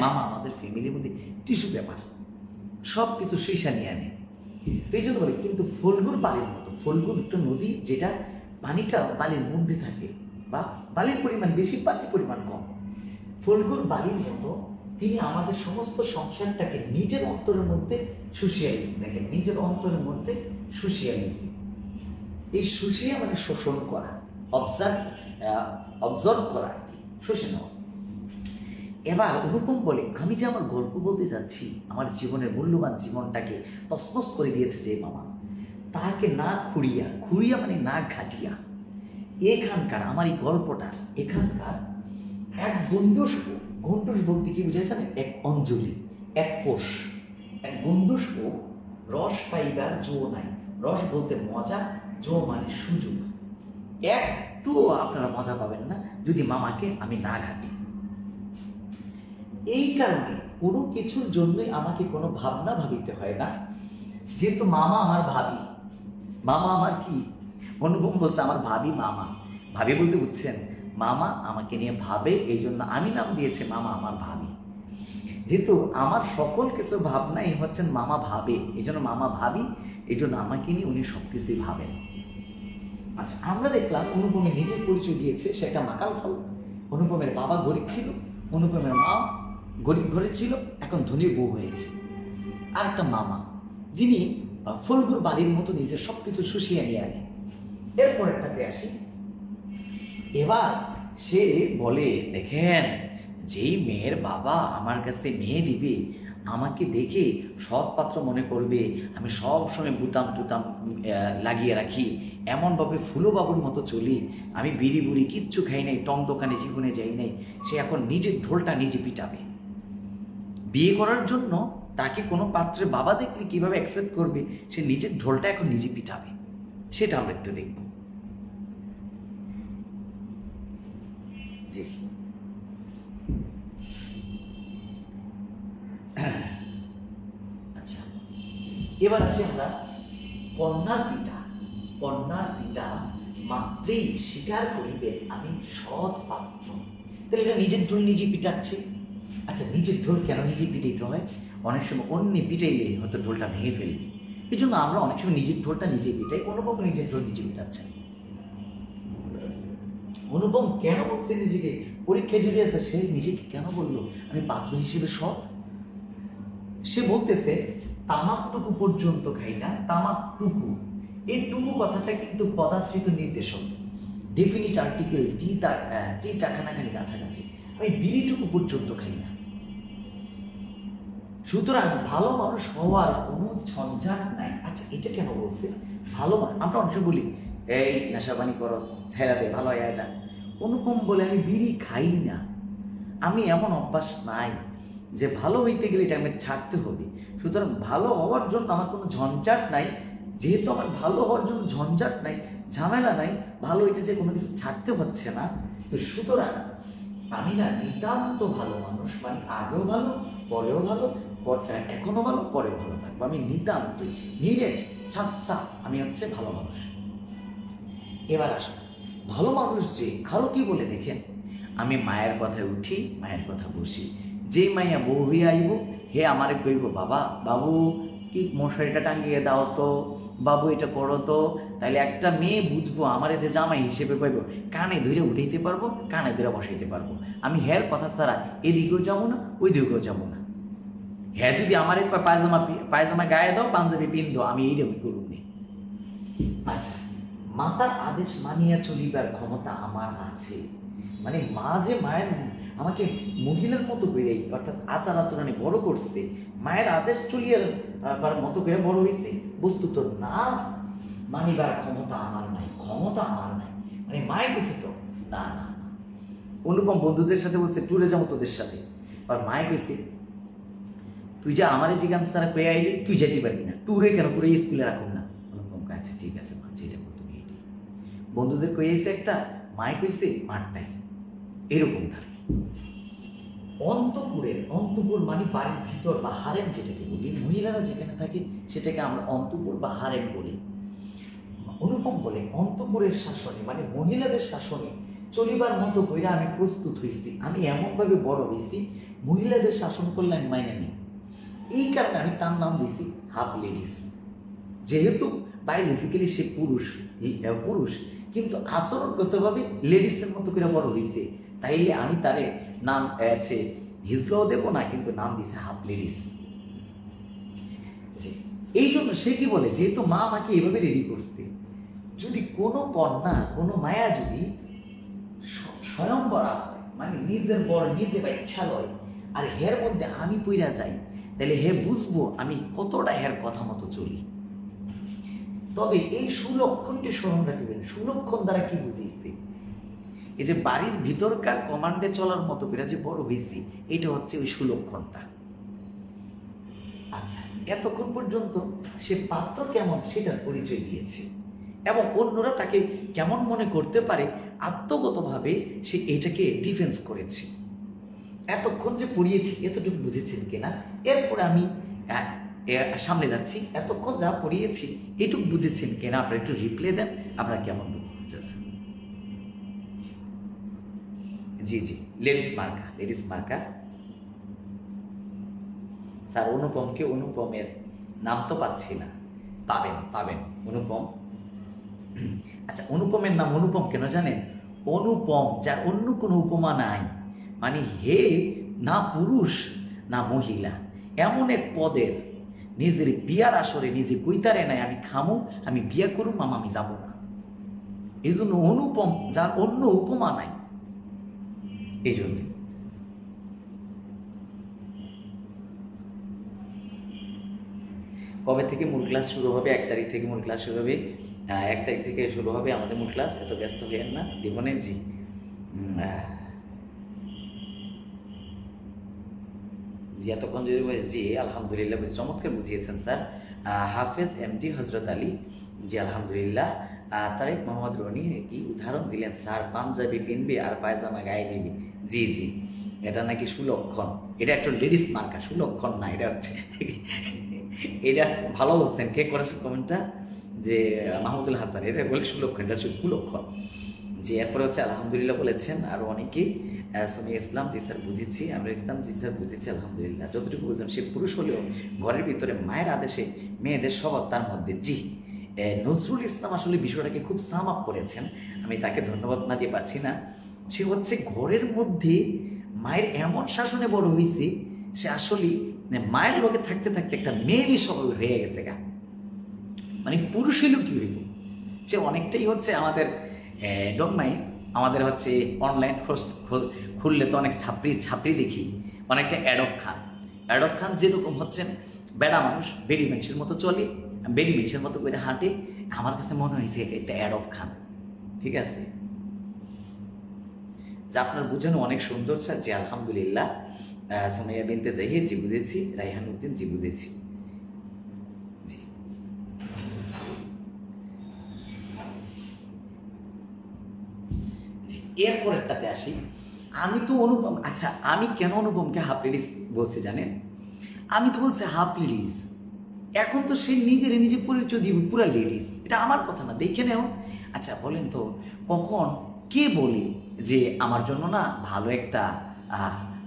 মামা আমাদের ফ্যামিলির মধ্যে টিস্যু পেপার, সব কিছু শুইসা নিয়ে আনে। তো এই জন্য বলে, কিন্তু ফল্গুর বালির মতো, ফল্গুর একটা নদী যেটা পানিটা বালির মধ্যে থাকে, বা বালির পরিমাণ বেশি, পানির পরিমাণ কম। ফল্গুর বালির মতো তিনি আমাদের সমস্ত সংসারটাকে নিজের অন্তরের মধ্যে শুষিয়ে নিয়েছেন। দেখেন, নিজের অন্তরের মধ্যে শুষিয়ে নিয়েছেন। এই শুষিয়ে মানে শোষণ করা, অবজার্ভ করা, শুষে নেওয়া। এবার অনুপম বলে, আমি যে আমার গল্প বলতে যাচ্ছি, আমার জীবনের মূল্যবান জীবনটাকে তছনছ করে দিয়েছে যে মামা, তাকে না খুঁড়িয়া মানে না ঘাটিয়া, এখানকার আমার এই গল্পটার এখানকার এক গণ্ডুষ বলতে কি বুঝায় জানেন? এক অঞ্জলি, এক কোষ, এক গণ্ডুষ রস পাইবার জো নাই। রস বলতে মজা, জো মানে সুযোগ। একটুও আপনারা মজা পাবেন না যদি মামাকে আমি না ঘাটি। এই কারণে কোনো কিছুর জন্যই আমাকে কোনো ভাবনা ভাবিতে হয় না, যেহেতু মামা আমার ভাবি। মামা আমার কি? অনুপম বলছে আমার ভাবি মামা। ভাবি বলতে বুঝছেন, মামা আমাকে নিয়ে ভাবে, এই জন্য আমি নাম দিয়েছি মামা আমার ভাবি। যেহেতু আমার সকল কিছু ভাবনাই হচ্ছেন মামা ভাবে, এই জন্য মামা ভাবি, এই জন্য আমাকে নিয়ে উনি সবকিছুই ভাবেন। আচ্ছা, আমরা দেখলাম অনুপমের নিজের পরিচয় দিয়েছে, সেটা মাকাল ফল। অনুপমের বাবা গরিব ছিল, অনুপমের মা গরিব ঘরে ছিল, এখন ধনীর বউ হয়েছে। আর একটা মামা যিনি ফল্গুর বালির মতো নিজের সবকিছু শুষিয়ে নিয়ে আনে। এরপর একটাতে আসি। এবার সে বলে, দেখেন, যেই মেয়ের বাবা আমার কাছে মেয়ে দিবে, আমাকে দেখে সৎ পাত্র মনে করবে, আমি সব সময় বুতাম টুতাম লাগিয়ে রাখি, এমনভাবে ফুলো বাবুর মতো চলি, আমি বিড়ি বুড়ি কিচ্ছু খাই নাই, টং দোকানে জীবনে যাই নাই, সে এখন নিজের ঢোলটা নিজে পিটাবে। বিয়ে করার জন্য তাকে কোনো পাত্রের বাবা দেখলে কিভাবে অ্যাকসেপ্ট করবে, সে নিজের ঢোলটা এখন নিজে পিটাবে। সেটা আমরা একটু দেখব। জি, আচ্ছা, এবার আসি আমরা কন্যার পিতা মাত্রেই স্বীকার করিবে আমি সৎ পাত্র। তাহলে এটা নিজের ঢোল নিজে পিটাচ্ছে। আচ্ছা, নিজের ঢোল কেন নিজে পিটাইতে হয়? অনেক সময় অন্য পিটাইলে হয়তো ঢোলটা ভেঙে ফেলবে, এই জন্য আমরা অনেক সময় নিজের ঢোলটা নিজে পিটাই। অনুপম নিজের ঢোল নিজে পিটাচ্ছে। অনুপম কেন বলছে নিজেকে? পরীক্ষায় যদি আছে, সে নিজেকে কেন বললো আমি পাত্র হিসেবে সৎ? সে বলতেছে তামাকটুকু পর্যন্ত খাই না, তামাকটুকু, এই টুকু কথাটা কিন্তু পদাশ্রিত নির্দেশক, ডেফিনিট আর্টিকেল, টি টাকানাখানি কাছাকাছি। আমি বিড়িটুকু পর্যন্ত খাই না। সুতরাং ভালো মানুষ হওয়ার কোনো ঝঞ্ঝাট নাই। আচ্ছা, এটা কেন বলছে ভালো মানুষ? আমরা অনেক বলি এই নেশাবানি করো, ছেড়া দে, ভালো হয়ে যায়। অনুপম বলে আমি বিড়ি খাই না, আমি এমন অভ্যাস নাই যে ভালো হইতে গেলে এটা আমি ছাড়তে হবে। সুতরাং ভালো হওয়ার জন্য আমার কোনো ঝঞ্ঝাট নাই। যেহেতু আমার ভালো হওয়ার জন্য ঝঞ্ঝাট নাই, ঝামেলা নাই, ভালো হইতে যে কোনো কিছু ছাড়তে হচ্ছে না, তো সুতরাং আমি না নিতান্ত ভালো মানুষ, মানে আগেও ভালো, পরেও ভালো, এখনো ভালো, পরে ভালো থাকবো। আমি নিতান্তই নিরেট চাচ্চা, আমি হচ্ছে ভালো মানুষ। এবার আসুন, ভালো মানুষ যে আরো কি বলে দেখেন, আমি মায়ের কথায় উঠি, মায়ের কথা বসি। যে মাইয়া বউ হইয়া আইব, হে আমারে কইব, বাবা বাবু কি মশারিটা টাঙিয়ে দাও তো, বাবু এটা করো তো। তাইলে একটা মেয়ে বুঝবো আমারে যে জামাই হিসেবে পাইব, কানে ধরে উঠাইতে পারবো, কানে ধরে বসাইতে পারবো। আমি হের কথা ছাড়া এদিকেও যাবো না, ওই দিকেও যাবো না। হ্যাঁ যদি আমার পায়জামা গায়ে দাও, পাঞ্জাবি পিন দাও, আমি এইরকমই করুন। আচ্ছা, মাতার আদেশ মানিয়া চলিবার ক্ষমতা আমার আছে। মানে মা যে মায়ের আমাকে মহিলার মতো করে, অর্থাৎ আচার আচরণে বড় করছে, মায়ের আদেশ চলিয়ার মতো করে বড় হয়েছে, বস্তুত না মানিবার ক্ষমতা আমার নাই, ক্ষমতা আমার নাই। মানে মায়ের কিছু তো না না না। অনুপম বন্ধুদের সাথে বলছে ট্যুরে যাবো তোদের সাথে, আর মায়ে কইছে তুই যা আমার জিগান সারা পেয়ে আইলি, তুই যেতে পারবি না, ট্যুরে কেন, ট্যুরে স্কুলে রাখুন না। অনুপম আচ্ছা ঠিক আছে মা, যেটা বল তুমি এটাই। বন্ধুদের কইছে একটা, মায়ে কইছে মারটাই, এরকমটা। অন্তপুর মানে বাড়ির ভিতর বা হারেম যেটাকে বলি, মহিলারা যেখানে থাকে সেটাকে আমরা অন্তপুর বা হারেম বলি। অনুপম বলে অন্তপুরের শাসনে মানে মহিলাদের শাসনে চলিবার মতো কইরা আমি প্রস্তুত হয়েছি। আমি এমনভাবে বড় হয়েছি, মহিলাদের শাসন করলে আমি মাইনে নিই। এই কারণে আমি তার নাম দিয়েছি হাফ লেডিস। যেহেতু বায়োলজিক্যালি সে পুরুষ কিন্তু আচরণগতভাবে লেডিসের মতো করে বড় হয়েছে, তাইলে আমি তারে নাম আছে হিজলাও দেব না, কিন্তু নাম দিছে হাফ লেডিস। এই জন্য সে কি বলে, যেহেতু মা আমাকে এভাবে রেডি করছে, যদি কোনো কন্যা কোনো মায়া যদি স্বয়ংবরা হয়, মানে নিজের বর নিজে বা ইচ্ছা লয়, আর হের মধ্যে আমি পইরা যাই, তাহলে হে বুঝবো আমি কতটা হের কথা মতো চলি। তবে এই সুলক্ষণটি স্মরণ রাখবেন। সুলক্ষণ দ্বারা কি বুঝিয়েছে, এই যে বাড়ির ভিতরকার কমান্ডে চলার মতো করে যে বড় হয়েছি, এটা হচ্ছে ওই সুলক্ষণটা। আচ্ছা, এতক্ষণ পর্যন্ত সে পাত্র কেমন সেটার পরিচয় দিয়েছে, এবং অন্যরা তাকে কেমন মনে করতে পারে আত্মগতভাবে সে এটাকে ডিফেন্স করেছে। এতক্ষণ যে পড়িয়েছি এতটুকু বুঝেছেন কিনা, এরপরে আমি সামনে যাচ্ছি। এতক্ষণ যা পড়িয়েছি এটুকু বুঝেছেন কিনা, আপনারা একটু রিপ্লাই দেন, আপনারা কেমন বুঝতেছেন। জি জি, লেডিস মার্কা। স্যার অনুপমকে, অনুপমের নাম তো পাচ্ছি না, পাবেন অনুপম। আচ্ছা, অনুপমের নাম অনুপম কেন জানেন? অনুপম যার অন্য কোনো উপমা নাই, মানে হে না পুরুষ না মহিলা, এমন এক পদের নিজের বিয়ার আসরে নিজে কইতারে নাই আমি খামু, আমি বিয়া করুম, আমি যাবো না। এই জন্য অনুপম যার অন্য উপমা নাই। এই জন্য কবে থেকে মূল ক্লাস শুরু হবে? 1 তারিখ থেকে মূল ক্লাস শুরু হবে। 1 তারিখ থেকে শুরু হবে আমাদের মূল ক্লাস। এত ব্যস্ত হইয়েন না জীবনে। জি জি, এতক্ষণ যদি জি আলহামদুলিল্লাহ, চমৎকার বুঝিয়েছেন স্যার। হাফেজ এমডি হজরত আলী, জি আলহামদুলিল্লাহ। তারেক মোহাম্মদ রনি কি উদাহরণ দিলেন স্যার, পাঞ্জাবি পিনবে আর পায়জামা গায়ে দিবি। জি জি, এটা নাকি সুলক্ষণ, এটা একটা লেডিস মার্কা, সুলক্ষণ না, এটা হচ্ছে এটা ভালো বলছেন। কে করেছেন কমেন্টটা? যে মাহমুদুল হাসান, এটা বলে সুলক্ষণ, এটা কুলক্ষণ। জি, এরপরে হচ্ছে আলহামদুলিল্লাহ বলেছেন আরও অনেকেই। সুমিয়া ইসলাম, জি স্যার বুঝেছি। আমরা ইসলাম, জি স্যার বুঝেছি আলহামদুলিল্লাহ। যতটুকু বুঝলাম, সে পুরুষ হলেও ঘরের ভিতরে মায়ের আদেশে মেয়েদের স্বভাব তার মধ্যে। জি, নজরুল ইসলাম আসলে বিষয়টাকে খুব সাম আপ করেছেন, আমি তাকে ধন্যবাদ না দিয়ে পারছি না। সে হচ্ছে ঘরের মধ্যে মায়ের এমন শাসনে বড় হয়েছে, সে আসলে মায়ের লোকে থাকতে থাকতে একটা মেয়েরই স্বভাব হয়ে গেছে গা। মানে পুরুষ হইলেও কি হইব, সে অনেকটাই হচ্ছে আমাদের ডগমাই। আমাদের হচ্ছে অনলাইন খুললে তো অনেক ছাপড়ি দেখি, অনেকটা অ্যাডব খান যেরকম হচ্ছেন বেড়া মানুষ, বেডি মানুষের মতো চলে, বেডি মানুষের মতো করে হাঁটে। আমার কাছে মনে হয়েছে এটা অ্যাডব খান। ঠিক আছে, যা আপনার বোঝানো অনেক সুন্দর স্যার। জি আলহামদুলিল্লাহ। সোমাইয়া বিনতে জাহির, জি বুঝেছি। রাইহান উদ্দিন, জি বুঝেছি। জি জি, এরপরেরটাতে আসি। আমি তো অনুপম, আচ্ছা আমি কেন অনুপমকে হাফ লেডিস বলছি জানেন? আমি তো বলছি হাফ লেডিস, এখন তো সে নিজে পরিচয় দিবে পুরা লেডিস, এটা আমার কথা না, দেখে নেও। আচ্ছা বলেন তো, কখন কে বলে যে আমার জন্য না ভালো একটা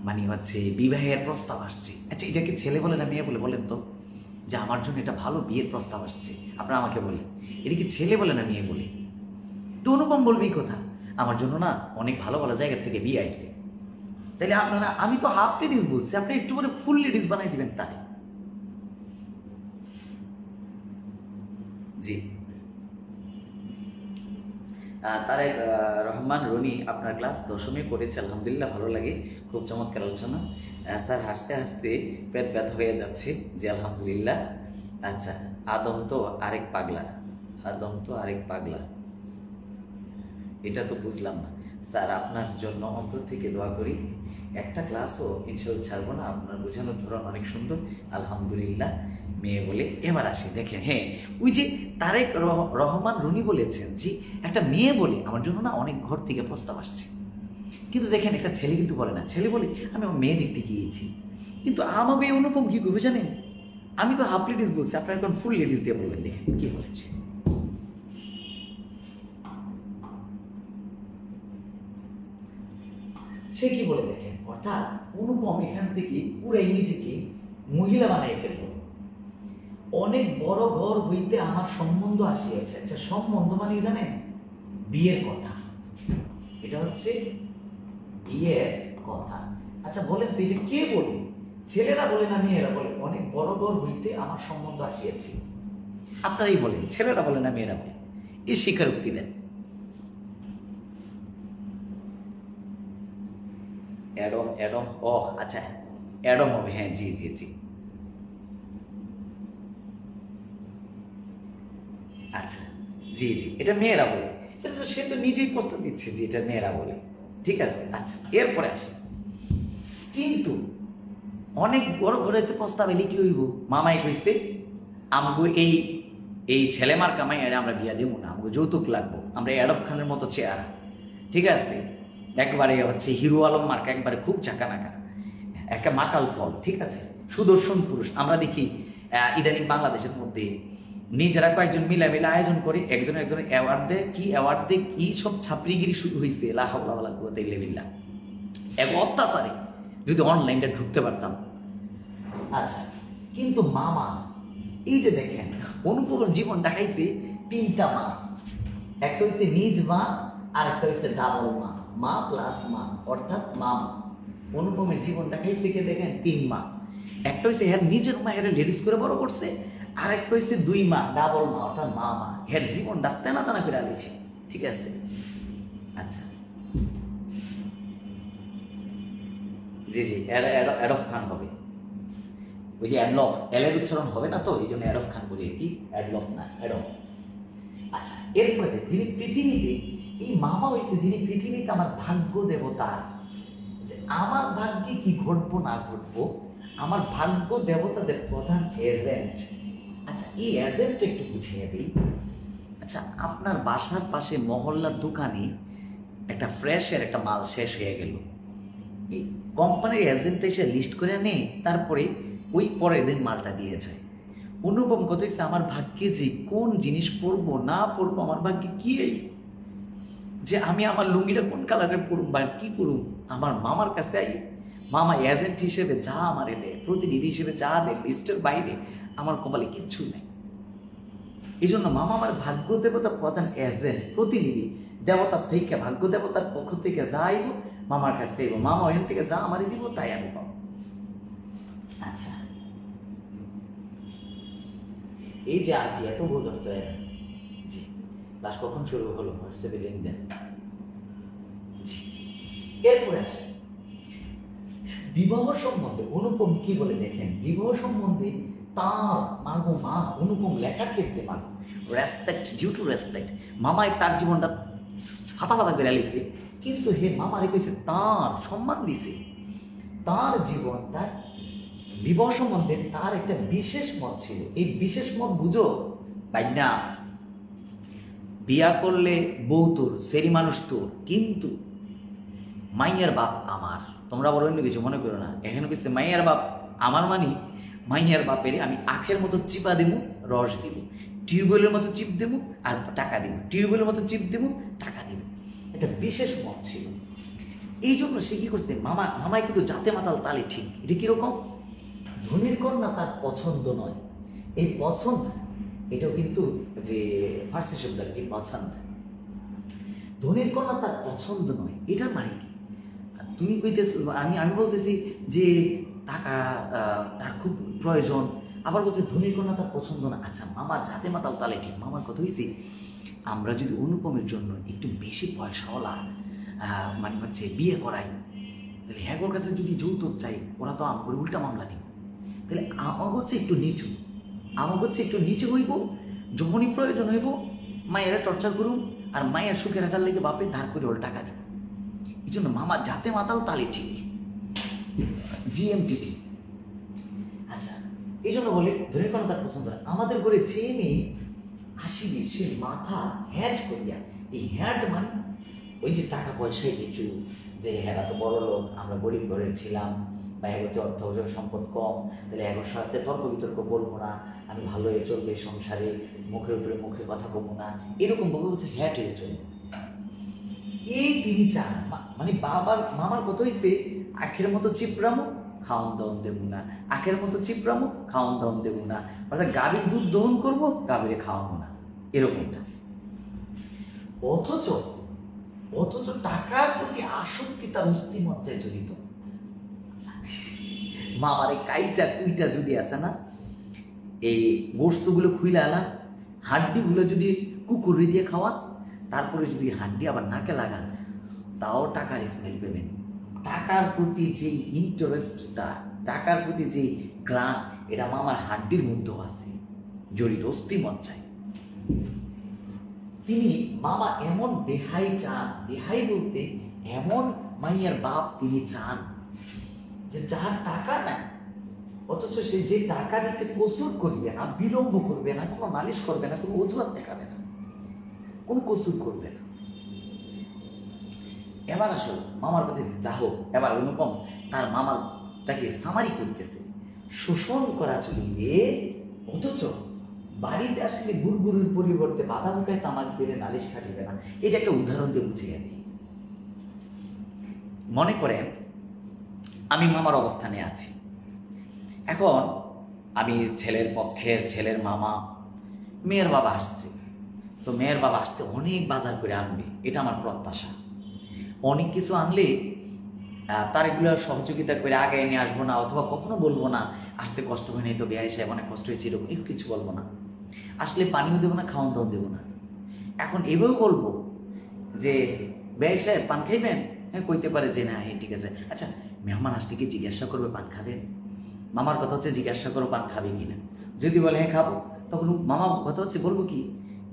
মানে হচ্ছে বিবাহের প্রস্তাব আসছে? আচ্ছা এটা কি ছেলে বলে না মেয়ে বলে? বলেন তো, যে আমার জন্য একটা ভালো বিয়ের প্রস্তাব আসছে, আপনারা আমাকে বলেন, এটা কি ছেলে বলে না মেয়ে বলে? তো অনুপম বলবে এই কথা, আমার জন্য না অনেক ভালো ভালো জায়গার থেকে বিয়ে আইছে। তাহলে আপনারা, আমি তো হাফ লেডিস বলছি, আপনি একটু করে ফুল লেডিস বানাই দিবেন তাই। জি তারেক রহমান রনি, আপনার ক্লাস দশমে পড়েছে, আলহামদুলিল্লাহ ভালো লাগে, খুব চমৎকার আলোচনা। স্যার হাসতে হাসতে পেট ব্যথা হয়ে যাচ্ছে। জি আলহামদুলিল্লাহ। আচ্ছা, আদম তো আরেক পাগলা, আদম তো আরেক পাগলা, এটা তো বুঝলাম না স্যার। আপনার জন্য অন্তর থেকে দোয়া করি, একটা ক্লাসও ইনশাল্লাহ ছাড়বো না, আপনার বোঝানোর ধরন অনেক সুন্দর, আলহামদুলিল্লাহ। মেয়ে বলে এবার আসি, দেখেন হ্যাঁ, ওই যে তারেক রহমান রনি বলেছেন যে একটা মেয়ে বলে আমার জন্য না অনেক ঘর থেকে প্রস্তাব আসছে, কিন্তু দেখেন একটা ছেলে কিন্তু বলে না, ছেলে বলে আমি আমার মেয়ে দেখতে গিয়েছি। কিন্তু আমাকে এই অনুপম কি করবে জানেন, আমি তো হাফ লেডিস বলছি, আপনার এখন ফুল লেডিস দিয়ে বলবেন, দেখেন কি বলেছে। সে কি বলে দেখেন, অর্থাৎ অনুপম এখান থেকে পুরাই নিজেকে মহিলা বানাই ফেলল। অনেক বড় ঘর হইতে আমার সম্বন্ধ আসিয়াছে। আচ্ছা সম্বন্ধ মানে জানেন, বিয়ের কথা, এটা হচ্ছে বিয়ের কথা। আচ্ছা বলেন তো, এটা কে বলে, ছেলেরা বলে না মেয়েরা বলে? অনেক বড় ঘর হইতে আমার সম্বন্ধ আসিয়াছে, আপনারাই বলেন, ছেলেরা বলে না মেয়েরা বলে? এই স্বীকারোক্তি দেন। অ্যাডম, অ্যাডম, ও আচ্ছা অ্যাডম হবে, হ্যাঁ জি জি জি। আচ্ছা জি জি, এটা মেয়েরা বলে, সে তো নিজেই প্রস্তাব দিচ্ছে যে এটা মেয়েরা বলে, ঠিক আছে। আচ্ছা এরপরে আসে, কিন্তু অনেক বড় ঘরেতে প্রস্তাব এলে কি হইব? মামাই কইছে আমগো এই এই ছেলে মার কামাই আমরা বিয়া দেবো না, আমাকে যৌতুক লাগবো, আমরা অ্যাডম খানের মতো চেয়ার, ঠিক আছে, একবারে হচ্ছে হিরো আলম মার্কা, একবারে খুব চাকানাকা, একটা মাকাল ফল, ঠিক আছে, সুদর্শন পুরুষ। আমরা দেখি ইদানিং বাংলাদেশের মধ্যে নিজেরা কয়েকজন মিলামিলা আয়োজন করে, একজনের অ্যাওয়ার্ড দেয়, কি অ্যাওয়ার্ড দেয়, কি সব ছাপড়িগিরি শুরু হয়েছে, লা হাওলা ওয়ালা কুওয়াতা ইল্লা বিল্লাহ, এক অত্যাচারে, যদি অনলাইনটা ঢুকতে পারতাম। আচ্ছা কিন্তু মামা, এই যে দেখেন অনুপমের জীবন দেখাইছে তিনটা মা, একটা হচ্ছে নিজ মা, আর একটা হচ্ছে ডাবল মা, মা প্লাস মা, অর্থাৎ মামা। অনুপমের জীবন দেখাইছে কে দেখেন, তিন মা, একটা হচ্ছে হ্যাঁ নিজের মা, হেরে লেডিস করে বড় করছে, আর একটা হচ্ছে দুই মা, ডাবল মা, অর্থাৎ মা মা, হের জীবন ডাকতে না তানা করে আলিছে, ঠিক আছে। আচ্ছা জি জি, অ্যাডফ খান হবে, ওই যে অ্যাডলফ, এলের উচ্চারণ হবে না তো, এই জন্য অ্যাডফ খান বলি, কি অ্যাডলফ না অ্যাডফ। আচ্ছা এরপরে যিনি পৃথিবীতে, এই মামা হয়েছে যিনি পৃথিবীতে আমার ভাগ্য দেবতা, যে আমার ভাগ্যে কি ঘটবো না ঘটবো, আমার ভাগ্য দেবতাদের প্রধান এজেন্ট। আচ্ছা এই এজেন্টটা একটু বুঝিয়ে দিই। আচ্ছা আপনার বাসার পাশে মহল্লার দোকানে একটা ফ্রেশের একটা মাল শেষ হয়ে গেল, এই কোম্পানির এজেন্টটা এসে লিস্ট করে নেয়, তারপরে ওই পরের দিন মালটা দিয়ে যায়। অনুপম কত হচ্ছে, আমার ভাগ্যে যে কোন জিনিস পরবো না পরবো, আমার ভাগ্যে কি, যে আমি আমার লুঙ্গিটা কোন কালারের পরব বা কি পরব, আমার মামার কাছে আই, মামা এজেন্ট হিসেবে যা আমারে দেয়, প্রতিনিধি হিসেবে যা দেয়, লিস্টের বাইরে আমার কপালে কিচ্ছু নেই। এই জন্য মামা আমার ভাগ্য দেবতা প্রধান এজেন্ট, প্রতিনিধি, দেবতার থেকে, ভাগ্য দেবতার পক্ষ থেকে যা আইব মামার কাছ থেকে, মামা ওখান থেকে যা আমারে দিব তাই আমি পাবো। আচ্ছা এই যে আর কি এত ভুল ধরতে হয় না। জি ক্লাস কখন শুরু হলো, হোয়াটসঅ্যাপে লিঙ্ক দেন। জি এরপরে আসে বিবাহ সম্বন্ধে অনুপম কি বলে দেখেন, বিবাহ সম্বন্ধে তার মাগো মা, অনুপম লেখার ক্ষেত্রে মাগো রেসপেক্ট, ডিউ টু রেসপেক্ট, মামায় তার জীবনটা ফাতা ফাতা করে লিখছে, কিন্তু হে মামারে কইছে তার সম্মান দিছে, তার জীবন, তার বিবাহ সম্বন্ধে তার একটা বিশেষ মত ছিল। এই বিশেষ মত বুঝো ভাই না, বিয়া করলে বউ তোর, সেরি মানুষ তোর, কিন্তু মাইয়ার বাপ আমার। তোমরা বলো অন্য কিছু মনে করো না, এখানে কিছু মাইয়ার বাপ আমার, মানে মাইয়ার বাপেরে আমি আখের মতো চিপা দেবো, রস দিব, টিউবওয়েলের মতো চিপ দেবো আর টাকা দিব, টিউবওয়েলের মতো চিপ দেবো, টাকা দিব। একটা বিশেষ মত ছিল। এই জন্য সে কি করছে, মামাই কিন্তু জাতে মাতাল তালে ঠিক। এটা কিরকম, ধনির কন্যা তার পছন্দ নয়। এই পছন্দ এটাও কিন্তু যে ফার্সি শব্দ আর কি, পছন্দ। ধনির কন্যা তার পছন্দ নয়, এটার মানে কি? তুমি কইতেছ, আমি বলতেছি যে টাকা তার খুব প্রয়োজন, আবার বলতে ধনির কন্যা তার পছন্দ না। আচ্ছা, মামার জাতে মাতাল তালে ঠিক। মামার কথা হয়েছে, আমরা যদি অনুপমের জন্য একটু বেশি পয়সাওয়ালা মানে হচ্ছে বিয়ে করাই, তাহলে হ্যাগোর কাছে যদি যৌতুক চাই, ওরা তো আমার উল্টা মামলা দিব। তাহলে আমার হচ্ছে একটু নিচু, আমার হচ্ছে একটু নিচে হইব, যখনই প্রয়োজন হইব মায়েরা টর্চার করুন, আর মায়ের সুখে রাখার লেগে বাপে ধার করে ওর টাকা দিব। এই জন্য মামার জাতে মাতাল তালে ঠিক, জিএমটিটি। আচ্ছা, এই জন্য বলি ধনির কন্যা তার পছন্দ হয়। আমাদের ঘরে যে মেয়ে আসিবি, সে মাথা হ্যাট করিয়া, এই হ্যাট মানে ওই যে টাকা পয়সায় কিছু, যে হ্যাঁ তো বড় লোক, আমরা গরিব ঘরের ছিলাম, বা এগোতে অর্থ সম্পদ কম, তাহলে এগোর সাথে তর্ক বিতর্ক করবো না, আমি ভালো হয়ে চলবে সংসারে, মুখের উপরে মুখে কথা বলবো না, এরকম ভাবে হচ্ছে হ্যাট হয়ে চলবে। এই তিনি চান, মানে মামার কথা হয়েছে আখের মতো চিপড়ামো, খাওয়ান দাওয়ান দেবো না, আখের মতো চিপড়ামো, খাওয়ান দাওয়ান দেবো না, অর্থাৎ গাভীর দুধ দহন করবো, গাভীরে খাওয়াবো না, এরকমটা। অথচ টাকার প্রতি আসক্তি তার অস্থিমজ্জায় জড়িত। মামারে কাইটা কুইটা যদি আছে না, এই গোস্তগুলো খুইলে আলান, হাড্ডিগুলো যদি কুকুরে দিয়ে খাওয়ান, তারপরে যদি হাড্ডি আবার নাকে লাগান, তাও টাকার স্মেল পেবেন। টাকার প্রতি যে ইন্টারেস্টটা, টাকার প্রতি যে গ্রান, এটা মামার হাড্ডির মধ্যেও আছে জড়িত, অস্থিমজ্জায়। তিনি মামা এমন বেহাই চান, বেহাই বলতে এমন মাইয়ার বাপ তিনি চান যে যার টাকা নাই, অথচ সে যে টাকা দিতে কসুর করবে না, বিলম্ব করবে না, কোনো নালিশ করবে না, কোনো অজুহাত দেখাবে না, কোনো কসুর করবে না। এবার আসলে মামার কাছে যা হোক, এবার অনুপম তার মামারটাকে সামারি করতেছে, শোষণ করা চলিবে, অথচ বাড়িতে আসলে গুড়গুড়ির পরিবর্তে বাধা মুখায় তামাক দিয়ে নালিশ খাটিবে না। এটা একটা উদাহরণ দিয়ে বুঝিয়ে দিই। মনে করেন আমি মামার অবস্থানে আছি, এখন আমি ছেলের পক্ষের, ছেলের মামা, মেয়ের বাবা আসছে, তো মেয়ের বাবা আসতে অনেক বাজার করে আনবে, এটা আমার প্রত্যাশা। অনেক কিছু আনলে তার এগুলো সহযোগিতা করে আগে নিয়ে আসবো না, অথবা কখনো বলবো না আসতে কষ্ট হয়নি, তো বেয়াই সাহেব অনেক কষ্ট হয়েছে, এরকম একটু কিছু বলবো না। আসলে পানিও দেবো না, খাওয়ান দাওয়ান দেবো না। এখন এভাবে বলবো যে বেয়াই সাহেব পান খাইবেন, হ্যাঁ কইতে পারে যে না, হ্যাঁ ঠিক আছে। আচ্ছা, মেহমান আসলে কি জিজ্ঞাসা করবে পান খাবেন? মামার কথা হচ্ছে জিজ্ঞাসা করো পান খাবে কিনা। যদি বলে হ্যাঁ খাবো, তখন মামা কথা হচ্ছে বলবো কি,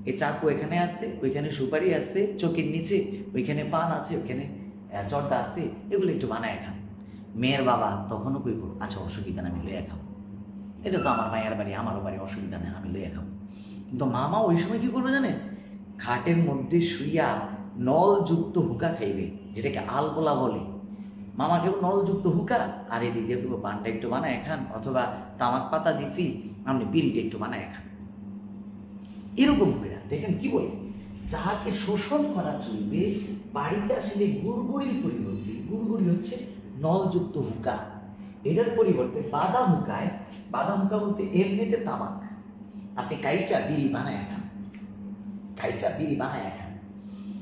এই চাকু এখানে আছে, ওইখানে সুপারি আছে চোখের নিচে, ওইখানে পান আছে, ওইখানে জর্দা আছে, এগুলো একটু বানায় খান। মেয়ের বাবা তখনও কইব আচ্ছা অসুবিধা না, আমি লইয়া খাবো, এটা তো আমার মায়ের বাড়ি, আমারও বাড়ি, অসুবিধা নেই, আমি লইয়া খাবো। কিন্তু মামা ওই সময় কি করবে জানেন, খাটের মধ্যে শুইয়া নলযুক্ত হুকা খাইবে, যেটাকে আলবোলা বলে। মামা কেউ নলযুক্ত হুকা, আর এদিকে পানটা একটু বানায় খান, অথবা তামাক পাতা দিছি আপনি বিড়িটা একটু বানায় খান। এরকম করে দেখেন কি বলে, যাহাকে শোষণ করা চলবে, বাড়িতে আসলে গুড়গুড়ির পরিবর্তে, গুড়গুড়ি হচ্ছে নলযুক্ত হুকা, এটার পরিবর্তে বাদা হুকায়, বাদা হুকা বলতে এমনিতে তামাক, আপনি কাইচা বিড়ি বানায় খান, কাইচা বিড়ি বানায় খান,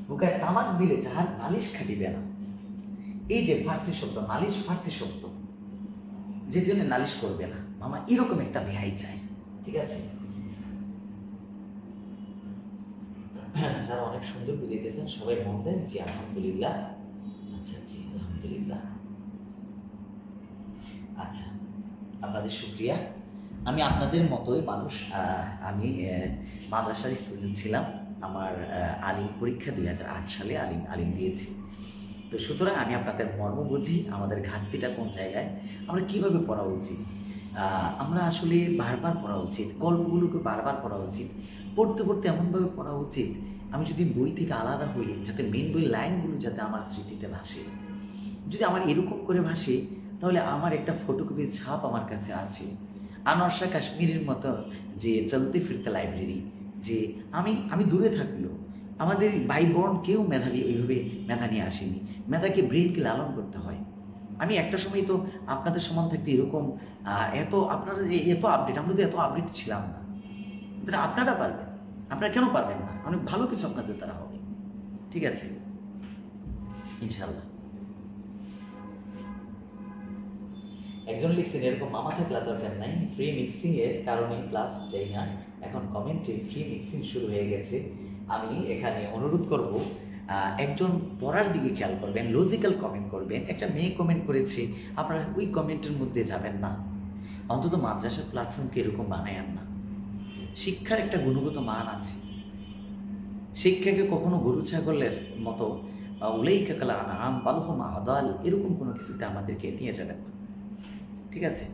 হুকায় তামাক দিলে যাহার নালিশ খাটিবে না। এই যে ফার্সি শব্দ নালিশ, ফার্সি শব্দ, যে জন্য নালিশ করবে না, মামা এরকম একটা বেহাই চাই। ঠিক আছে স্যার, অনেক সুন্দর বুঝাইতেছেন, সবাই মন দেন। জি আলহামদুলিল্লাহ। আচ্ছা জি আলহামদুলিল্লাহ। আচ্ছা, আপনাদের শুক্রিয়া। আমি আপনাদের মতোই মানুষ, আমি মাদ্রাসার স্টুডেন্ট ছিলাম, আমার আলিম পরীক্ষা 2008 সালে আলিম দিয়েছি। তো সুতরাং আমি আপনাদের মর্ম বুঝি, আমাদের ঘাটতিটা কোন জায়গায়, আমরা কিভাবে পড়া উচিত। আমরা আসলে বারবার পড়া উচিত, গল্পগুলোকে বারবার পড়া উচিত, পড়তে পড়তে এমনভাবে পড়া উচিত আমি যদি বই থেকে আলাদা হই, যাতে মেন বই লাইনগুলো যাতে আমার স্মৃতিতে ভাসে। যদি আমার এরকম করে ভাসে, তাহলে আমার একটা ফটোকপির ছাপ আমার কাছে আছে, আনোয়ার শাহ কাশ্মীরের মতো যে চলতে ফিরতে লাইব্রেরি, যে আমি দূরে থাকলেও আমাদের ভাই বোন কেউ মেধাবী ওইভাবে মেধা নিয়ে আসেনি। মেধাকে ব্রেনকে লালন করতে হয়। আমি একটা সময় তো আপনাদের সমান থাকতে এরকম এত আপনারা যে এত আপডেট, আমরা তো এত আপডেট ছিলাম না। আপনারা পারবেন, আপনারা কেন পারবেন না? অনেক ভালো কিছু আপনাদের দ্বারা হবে, ঠিক আছে ইনশাল্লাহ। একজন লিখছেন এরকম মামা থাকলে দরকার নাই, ফ্রি মিক্সিং এর কারণে ক্লাস চাই না, এখন কমেন্টে ফ্রি মিক্সিং শুরু হয়ে গেছে। আমি এখানে অনুরোধ করব, একজন পড়ার দিকে খেয়াল করবেন, লজিক্যাল কমেন্ট করবেন। একটা মেয়ে কমেন্ট করেছে, আপনারা ওই কমেন্টের মধ্যে যাবেন না। অন্তত মাদ্রাসার প্ল্যাটফর্মকে এরকম বানায়েন না। শিক্ষার একটা গুণগত মান আছে। শিক্ষাকে কখনো গরু ছাগলের মতো উলাইকা কাল আনআম বাল হুম আদাল এরকম কোনো কিছুতে আমাদেরকে নিয়ে যাবেন না, ঠিক আছে?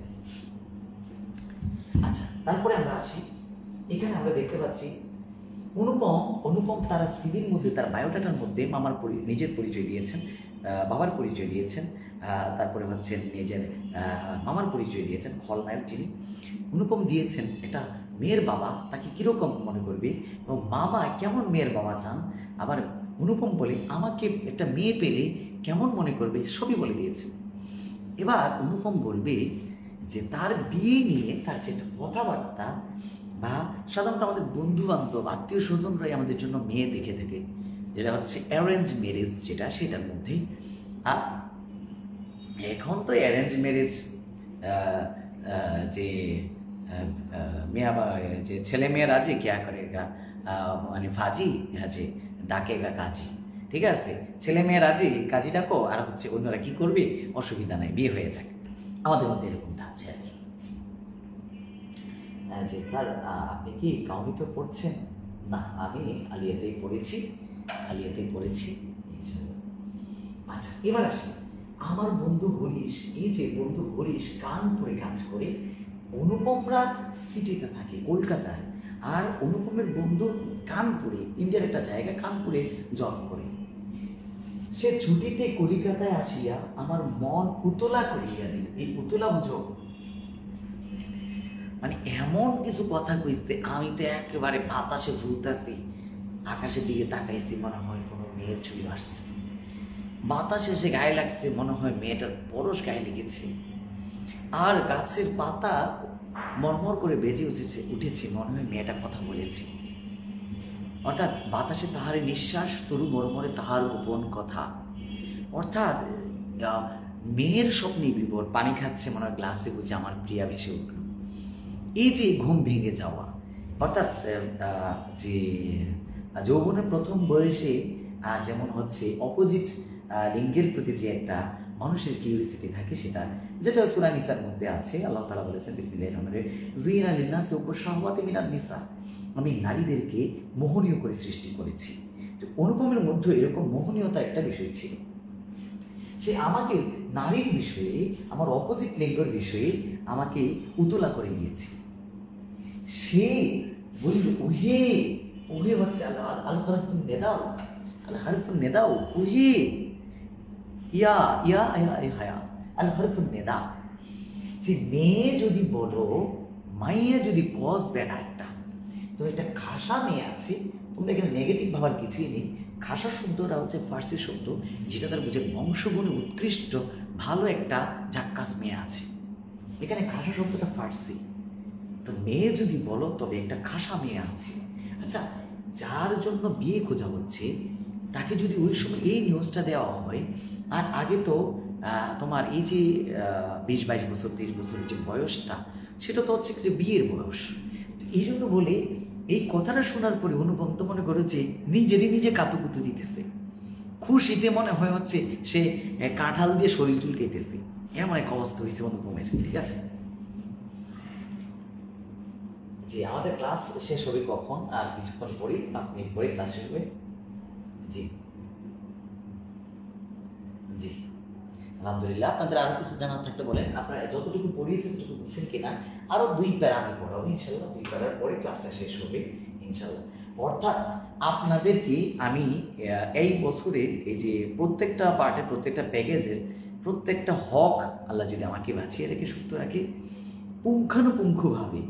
আচ্ছা, তারপরে আমরা আসি, এখানে আমরা দেখতে পাচ্ছি অনুপম তার সিভির মধ্যে, তার বায়োডাটার মধ্যে মামার নিজের পরিচয় দিয়েছেন, বাবার পরিচয় দিয়েছেন, তারপরে হচ্ছেন নিজের মামার পরিচয় দিয়েছেন। খলনায়ক যিনি অনুপম দিয়েছেন একটা মেয়ের বাবা, তাকে কীরকম মনে করবে এবং মামা কেমন মেয়ের বাবা চান। আবার অনুপম বলে আমাকে একটা মেয়ে পেলে কেমন মনে করবে, সবই বলে দিয়েছে। এবার অনুপম বলবে যে তার বিয়ে নিয়ে তার যেটা কথাবার্তা, বা সাধারণত আমাদের বন্ধু বান্ধব আত্মীয় স্বজনরাই আমাদের জন্য মেয়ে দেখে থাকে, যেটা হচ্ছে অ্যারেঞ্জ ম্যারেজ, যেটা সেটার মধ্যে। আর এখন তো অ্যারেঞ্জ ম্যারেজ যে মেয়া যে ছেলে মেয়ে রাজি কেয়া করেগা, মানে ফাজি আছে ডাকেগা কাজী, ঠিক আছে? ছেলে মেয়ে রাজি কাজী ডাকো, আর হচ্ছে অন্যরা কি করবে, অসুবিধা নাই, বিয়ে হয়ে যাক। আমাদের মধ্যে এরকমটা আছে আর কি। যে স্যার আপনি কি কাউমিতে পড়ছেন? না, আমি আলিয়াতেই পড়েছি। আচ্ছা, এবার আসি আমার বন্ধু হরিশ। এই যে বন্ধু হরিশ কানপুরে কাজ করে, অনুপমরা সিটিতে থাকে কলকাতায়, আর অনুপমের বন্ধু কানপুরে, ইন্ডিয়ার একটা জায়গা কানপুরে জব করে। সে ছুটিতে কলিকাতায় আসিয়া আমার মন উতলা করিয়া দিল। এই উতলা বুঝো, মানে এমন কিছু কথা কইছে, আমি তো একেবারে বাতাসে ভুলতাছি, আকাশের দিকে তাকাইছি, মনে হয় কোনো মেয়ের ছবি আসতেছে, বাতাসে এসে গায়ে লাগছে, মনে হয় মেয়েটার পরশ গায়ে লেগেছে, আর গাছের পাতা মরমর করে বেজে উঠেছে, মনে হয় মেয়েটা কথা বলেছে। অর্থাৎ বাতাসে তাহার নিঃশ্বাস, তরু মরমরে তাহার গোপন কথা। অর্থাৎ মেয়ের স্বপ্নে বিভোর, পানি খাচ্ছে, মনে হয় গ্লাসে বুঝে আমার প্রিয়া ভেসে উঠল। এই যে ঘুম ভেঙে যাওয়া, অর্থাৎ যে যৌবনের প্রথম বয়সে যেমন হচ্ছে অপোজিট লিঙ্গের প্রতি যে একটা মানুষের কিউরিসিটি থাকে, সেটা যেটা সূরা নিসার মধ্যে আছে। আল্লাহ তাআলা বলেছেন বিসমিল্লাহির রহমানির রহিম, যুইনা লিন-নাসি হুব্বুশ শাহওয়াতি মিনান নিসা, আমি নারীদেরকে মোহনীয় করে সৃষ্টি করেছি। তো অনুপমের মধ্যে এরকম মোহনীয়তা একটা বিষয় ছিল। সে আমাকে নারীর বিষয়ে, আমার অপোজিট লিঙ্গের বিষয়ে আমাকে উতলা করে দিয়েছে। সে বলল ওহে হচ্ছে আল হারফুন নেদাও, ওহে ইয়া ইয়া হায়া আল হারফুন নেদা। যে মেয়ে যদি বলো, মাইয়া যদি কস বেটা একটা, তো একটা খাসা মেয়ে আছে, তোমরা এখানে নেগেটিভ ভাবার কিছুই নেই। খাসা শব্দটা হচ্ছে ফার্সি শব্দ, যেটা তার বুঝে বংশগুণে উৎকৃষ্ট ভালো একটা জাক্কাস মেয়ে আছে। এখানে খাসা শব্দটা ফার্সি, তো মেয়ে যদি বলো তবে একটা খাসা মেয়ে আছে। আচ্ছা, যার জন্য বিয়ে খোঁজা হচ্ছে তাকে যদি ওই সময় এই নিউজটা দেওয়া হয়, আর আগে তো তোমার এই যে 20-22 বছর 23 বছরের যে বয়সটা, সেটা তো হচ্ছে বিয়ের বয়স। তো এই জন্য বলে এই কথাটা শোনার পরে অনুপম তো মনে করো যে নিজে কাতুকুতু দিতেছে, খুশিতে মনে হয় হচ্ছে সে কাঁঠাল দিয়ে শরীর চুলকাইতেছে, এমন এক অবস্থা হয়েছে অনুপমের, ঠিক আছে? জি, আমাদের ক্লাস শেষ হবে কখন? আর কিছুক্ষণ পরে, 5 মিনিট পরে ক্লাস শেষ হবে। জি, আলহামদুলিল্লাহ। আপনাদের আরো কিছু জানার থাকলে বলেন। আপনারা যতটুকু পড়িয়েছেন ততটুকু বুঝছেন কিনা? আরো 2 প্যারা আমি পড়াবো ইনশাল্লাহ। 2 প্যারার পরে ক্লাসটা শেষ হবে ইনশাল্লাহ। অর্থাৎ আপনাদেরকে আমি এই বছরের এই যে প্রত্যেকটা পার্টের, প্রত্যেকটা প্যাকেজের প্রত্যেকটা হক আল্লাহ যদি আমাকে বাঁচিয়ে রেখে সুস্থ রাখে, পুঙ্খানুপুঙ্খভাবে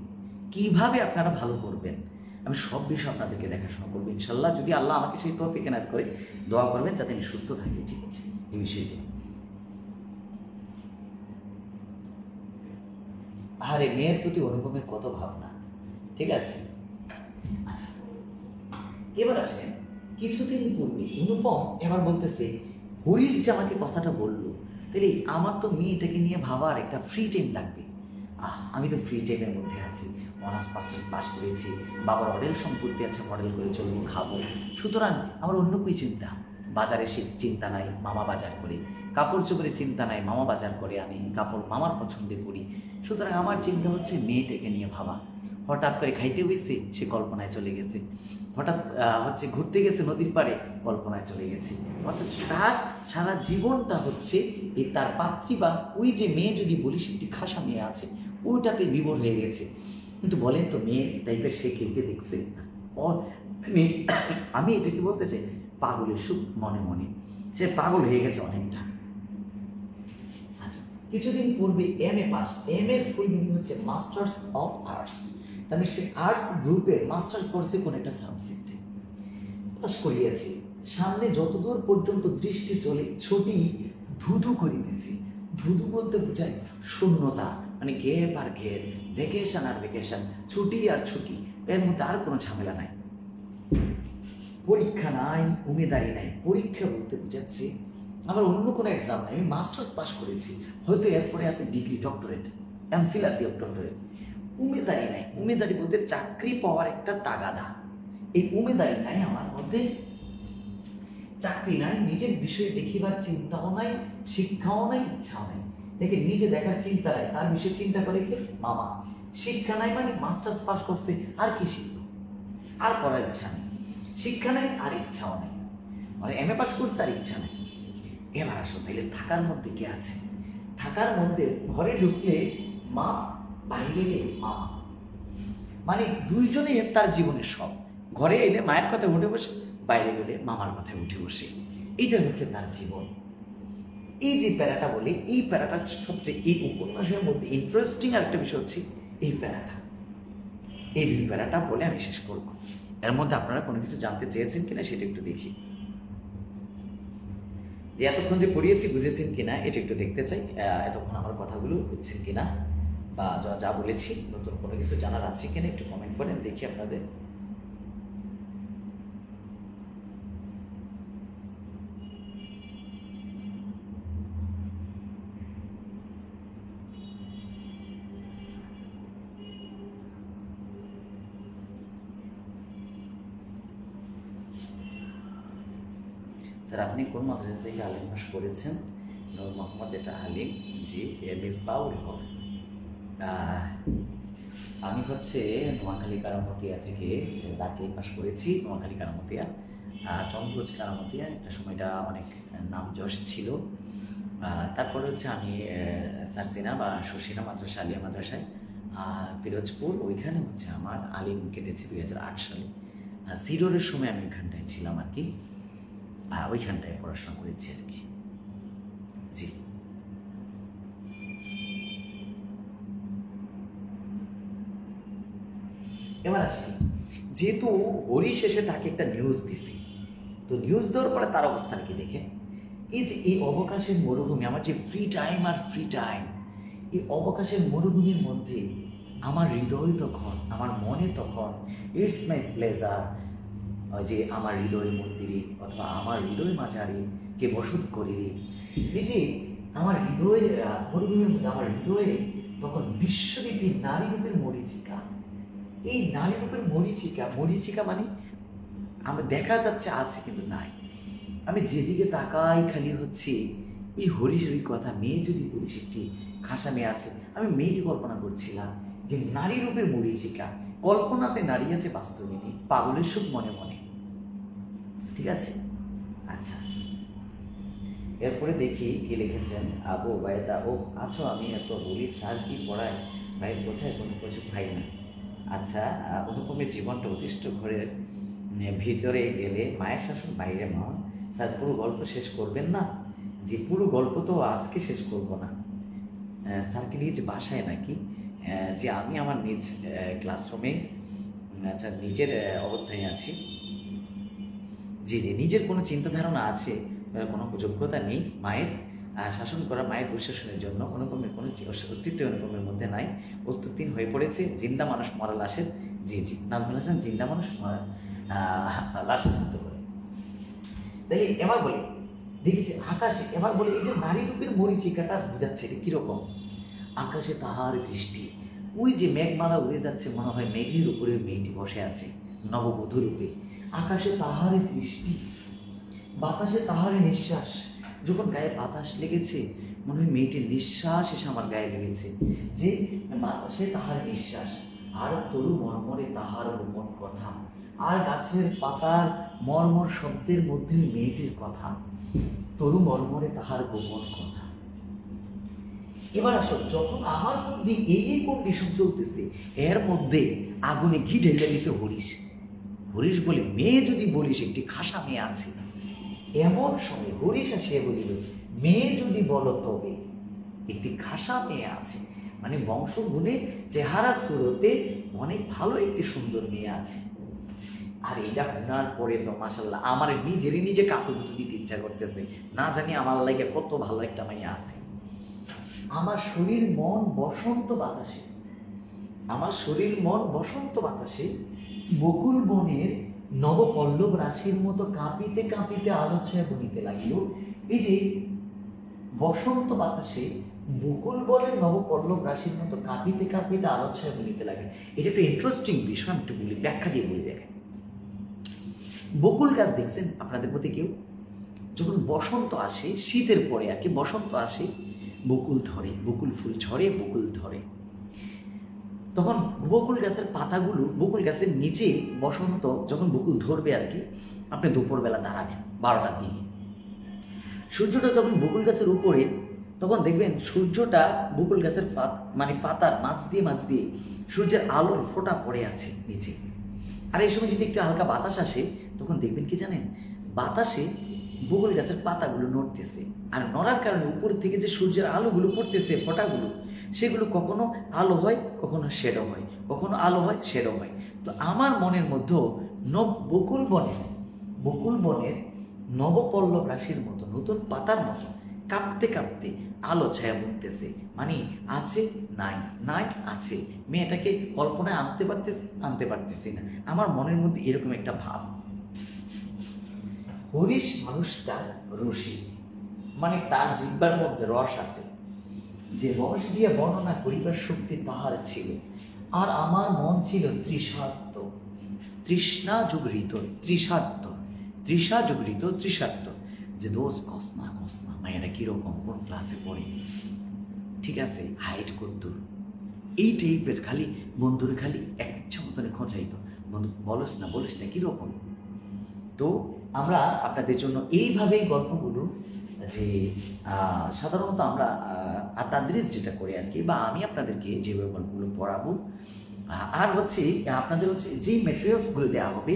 কিভাবে আপনারা ভালো করবেন, আমি সব বিষয় আপনাদেরকে দেখাশোনা করবো ইনশাল্লাহ। যদি আল্লাহ আমাকে সেই তৌফিক এনায়েত করে, দোয়া করবেন যাতে আমি সুস্থ থাকি, ঠিক আছে? এই বিষয়টি আরে মেয়ের প্রতি অনুপমের কত ভাবনা, ঠিক আছে? আচ্ছা, এবার আসেন, কিছুদিন পূর্বে অনুপম এবার বলতেছে হরিশ যে আমাকে কথাটা বললো, তাহলে আমার তো মেয়েটাকে নিয়ে ভাবার একটা ফ্রি টাইম লাগবে। আমি তো ফ্রি টাইমের মধ্যে আছি, অনার্স মাস্টার্স পাস করেছি, বাবার অডেল সম্পত্তি আছে, মডেল করে চলবো, খাবো, সুতরাং আমার অন্য কোনো চিন্তা, বাজারে সে চিন্তা নাই, মামা বাজার করে, কাপড় চোপড়ের চিন্তা নাই, মামা বাজার করে, আমি কাপড় মামার পছন্দে করি, সুতরাং আমার চিন্তা হচ্ছে মেয়েটাকে নিয়ে ভাবা। হঠাৎ করে খাইতে বসে সে কল্পনায় চলে গেছে, হঠাৎ হচ্ছে ঘুরতে গেছে নদীর পাড়ে, কল্পনায় চলে গেছে। অর্থাৎ তার সারা জীবনটা হচ্ছে এই তার পাত্রী বা ওই যে মেয়ে, যদি বলি সে একটি খাসা মেয়ে আছে, ওইটাতে বিভোর হয়ে গেছে। কিন্তু বলেন তো, মেয়ে টাইপের সে কেঁকে দেখছে, মানে আমি এটাকে বলতে চাই পাগলের সুখ মনে মনে, সে পাগল হয়ে গেছে অনেকটা। আচ্ছা, কিছুদিন পূর্বে MA পাস, MA এর ফুল মিনিং হচ্ছে মাস্টার্স অফ আর্টস, তার মানে সে আর্টস গ্রুপের মাস্টার্স করছে কোন একটা সাবজেক্টে, পাস করিয়াছে। সামনে যতদূর পর্যন্ত দৃষ্টি চলে ছুটি ধুধু করিতেছে। ধুধু বলতে বোঝায় শূন্যতা, মানে গ্যাপ আর গ্যাপ, ভ্যাকেশন আর ভ্যাকেশন, ছুটি আর ছুটি, এর মধ্যে আর কোনো ঝামেলা নাই। পরীক্ষা নাই, উমেদারি নাই। পরীক্ষা বলতে বোঝাচ্ছে আমার অন্য কোনো এক্সাম নাই, আমি মাস্টার্স পাস করেছি, হয়তো এরপরে আছে ডিগ্রি, ডক্টরেট, এমফিল আর ডক্টরেট। উমেদারি নাই, উমেদারি বলতে চাকরি পাওয়ার একটা তাগাদা, এই উমেদারি নাই আমার মধ্যে। চাকরি নাই, নিজের বিষয়ে দেখিবার চিন্তাও নাই, শিক্ষাও নাই, ইচ্ছাও নাই। দেখে নিজে দেখার চিন্তা নাই, তার বিষয়ে চিন্তা করে কে? মামা। শিক্ষা নাই মানে মাস্টার্স পাস করছে, আর কি শিখব, আর পড়ার ইচ্ছা নেই। শিক্ষা নাই আর ইচ্ছাও নেই, মানে MA পাস করছে আর ইচ্ছা নেই। এবার আসো, তাহলে থাকার মধ্যে কে আছে? থাকার মধ্যে ঘরে ঢুকলে মা, বাইরে গেলে মামা, মানে দুইজনে তার জীবনের সব। ঘরে এলে মায়ের কথায় উঠে বসে, বাইরে গেলে মামার কথায় উঠে বসে, এইটা হচ্ছে তার জীবন। এই যে প্যারাটা বলে, এই প্যারাটা সবচেয়ে এই উপন্যাসের মধ্যে ইন্টারেস্টিং একটা বিষয় হচ্ছে এই প্যারাটা। এই দুই প্যারাটা বলে আমি শেষ করব। এর মধ্যে আপনারা কোনো কিছু জানতে চেয়েছেন কিনা সেটা একটু দেখি, যে এতক্ষণ যে পড়িয়েছি বুঝেছেন কিনা এটা একটু দেখতে চাই, এতক্ষণ আমার কথাগুলো বুঝছেন কিনা, বা যা বলেছি নতুন কোনো কিছু জানার আছে কিনা একটু কমেন্ট করেন, দেখি আপনাদের। স্যার আপনি কোন মাদ্রাসা থেকে আলিম পাস করেছেন? নূর মোহাম্মদ এটা আলিম, জি। মিসবাউল হক, আমি হচ্ছে নোয়াখালী কারামতিয়া থেকে দাখিল পাস করেছি, নোয়াখালী কারামতিয়া, চন্দ্রজ কারামতিয়া, একটা সময়টা অনেক নাম যশ ছিল। তারপরে হচ্ছে আমি সারসিনা বা শশিনা মাদ্রাসা, আলিয়া মাদ্রাসায় পিরোজপুর, ওইখানে হচ্ছে আমার আলিম কেটেছে 2008 সালে। সিডোরের সময় আমি ওইখানটায় ছিলাম আর কি, ওইখানটায় পড়াশোনা করেছি আর কি, জি। এবার আসি, যেহেতু হরিশ এসে তাকে একটা নিউজ দিছি, তো নিউজ দেওয়ার পরে তার অবস্থান কি দেখে, এই যে এই অবকাশের মরুভূমি, আমার যে ফ্রি টাইম আর ফ্রি টাইম, এই অবকাশের মরুভূমির মধ্যে আমার হৃদয় তখন, আমার মনে তখন ইটস মাই প্লেজার, যে আমার হৃদয় মন্দিরে অথবা আমার হৃদয় মাঝারে কে বসত করি রে, এই যে আমার হৃদয়ের মরুভূমির মধ্যে আমার হৃদয়ে তখন বিশ্বব্যাপী নারী রূপের মরিচিকা। এই নারী রূপের মরিচিকা, মরিচিকা মানে আমার দেখা যাচ্ছে আছে কিন্তু নাই, আমি যেদিকে তাকাই খালি হচ্ছে এই হরিশরী কথা। মেয়ে যদি বলিস একটি খাসা মেয়ে আছে, আমি মেয়েকে কল্পনা করছিলাম যে নারী রূপের মরিচিকা, কল্পনাতে নারী আছে, বাস্তবে নেই, পাগলের সুখ মনে মনে, ঠিক আছে? আচ্ছা, এরপরে দেখি কি লিখেছেন আবু ওবায়দা। ও আচ্ছা, আমি এত বলি স্যার কি পড়ায়, ভাই কোথায় কোনো কিছু পাই না। আচ্ছা, অনুপমের জীবনটা অতিষ্ঠ ঘরের ভিতরে গেলে মায়ের শাসন, বাইরে মা। স্যার পুরো গল্প শেষ করবেন না? যে পুরো গল্প তো আজকে শেষ করব না, স্যারকে নিয়ে যে বাসায় নাকি, যে আমি আমার নিজ ক্লাসরুমে আচ্ছা নিজের অবস্থায় আছি। জি জি, নিজের কোনো চিন্তা ধারণা আছে, কোনো যোগ্যতা নেই মায়ের শাসন করা, মায়ের দুঃশাসনের জন্য অনুপমের কোনো অস্তিত্ব অনুপমের মধ্যে নাই, অস্তিত্বহীন হয়ে পড়েছে জিন্দা মানুষ মরা লাশের। জি জি, নাজমুল হাসান জিন্দা মানুষ মরা লাশের মতো করে। তাই এবার বলি দেখেছি আকাশে, এবার বলি এই যে নারী রূপের মরিচিকাটা বোঝাচ্ছে এটা কিরকম। আকাশে তাহার দৃষ্টি, ওই যে মেঘমালা উড়ে যাচ্ছে, মনে হয় মেঘের উপরে মেয়েটি বসে আছে নববধূ রূপে। আকাশে তাহারে দৃষ্টি, বাতাসে তাহারে নিঃশ্বাস, যখন গায়ে বাতাস লেগেছে মনে হয় মেয়েটির নিঃশ্বাস এসে আমার গায়ে লেগেছে। যে বাতাসে তাহার নিঃশ্বাস, আর তরু মর্মরে তাহার গোপন কথা, আর গাছের পাতার মর্মর শব্দের মধ্যে মেয়েটির কথা, তরু মর্মরে তাহার গোপন কথা। এবার আসো, যখন আমার মধ্যে এই কন্ডিশন চলতেছে, এর মধ্যে আগুনে ঘি ঢেলে দিয়েছে হরিশ। হরিশ বলে মেয়ে যদি বলিস একটি খাসা মেয়ে আছে, এমন সময় হরিশ আসিয়া বলিল মেয়ে যদি বলো তবে একটি খাসা মেয়ে আছে, মানে বংশগুণে চেহারা সুরতে অনেক ভালো একটি সুন্দর মেয়ে আছে। আর এইটা শোনার পরে তো মাসাল্লাহ আমার নিজে কাতুকুতু দিতে ইচ্ছা করতেছে, না জানি আমার লাগে কত ভালো একটা মেয়ে আছে। আমার শরীর মন বসন্ত বাতাসে, আমার শরীর মন বসন্ত বাতাসে বকুল বনের নবপল্লব রাশির মতো কাঁপিতে কাঁপিতে আলোচনায় বনিতে লাগিল। এই যে বসন্ত বাতাসে বকুল বনের নবপল্লব রাশির মতো কাঁপিতে কাঁপিতে আলোচনায় বনিতে লাগে। এটা একটা ইন্টারেস্টিং বিষয়, আমি একটু বলি, ব্যাখ্যা দিয়ে বলি। দেখেন, বকুল গাছ দেখছেন আপনাদের প্রতি কেউ? যখন বসন্ত আসে, শীতের পরে আর কি বসন্ত আসে, বকুল ধরে, বকুল ফুল ঝরে, বকুল ধরে, তখন বকুল গাছের পাতাগুলো, বকুল গাছের নিচে বসন্ত যখন বকুল ধরবে আর কি, আপনি দুপুরবেলা দাঁড়াবেন 12টার দিকে, সূর্যটা যখন বকুল গাছের উপরে, তখন দেখবেন সূর্যটা বকুল গাছের মানে পাতার মাছ দিয়ে সূর্যের আলোর ফোঁটা পড়ে আছে নিচে। আর এই সময় যদি একটু হালকা বাতাস আসে, তখন দেখবেন কি জানেন, বাতাসে বকুল গাছের পাতাগুলো নড়তেছে, আর নড়ার কারণে উপর থেকে যে সূর্যের আলোগুলো পড়তেছে, ফোঁটাগুলো, সেগুলো কখনো আলো হয়, কখনো শেডো হয়, কখনো আলো হয়, শেডো হয়। তো আমার মনের মধ্যেও বকুল বনের নবপল্লব রাশির মতো, নতুন পাতার মতো কাঁপতে কাঁপতে আলো ছায়া বুনতেছে, মানে আছে নাই, নাই আছে, মেয়েটাকে কল্পনায় আনতে পারতেছি না। আমার মনের মধ্যে এরকম একটা ভাব। হরিশ মানুষটা রসিক, মানে তার জিহ্বার মধ্যে রস আছে, যে রস দিয়ে বর্ণনা করিবার শক্তি তাহার ছিল। আর আমার মন ছিল তৃষার্ত, তৃষ্ণা যুগৃত, তৃষা যুগৃত, তৃষার্ত, যে দোষ কস না মায়েরা কিরকম, কোন ক্লাসে পড়ে, ঠিক আছে, হাইট কদ্দুর, এই টাইপের খালি বন্ধুর খালি একটা মতনে খোঁজাইতো, বন্ধু বলিস না কিরকম। তো আমরা আপনাদের জন্য এইভাবেই গল্পগুলো, যে সাধারণত আমরা তাদরিস যেটা করি আর কি, বা আমি আপনাদেরকে যেভাবে গল্পগুলো পড়াবো, আর হচ্ছে আপনাদের হচ্ছে যেই ম্যাটেরিয়ালসগুলো দেওয়া হবে,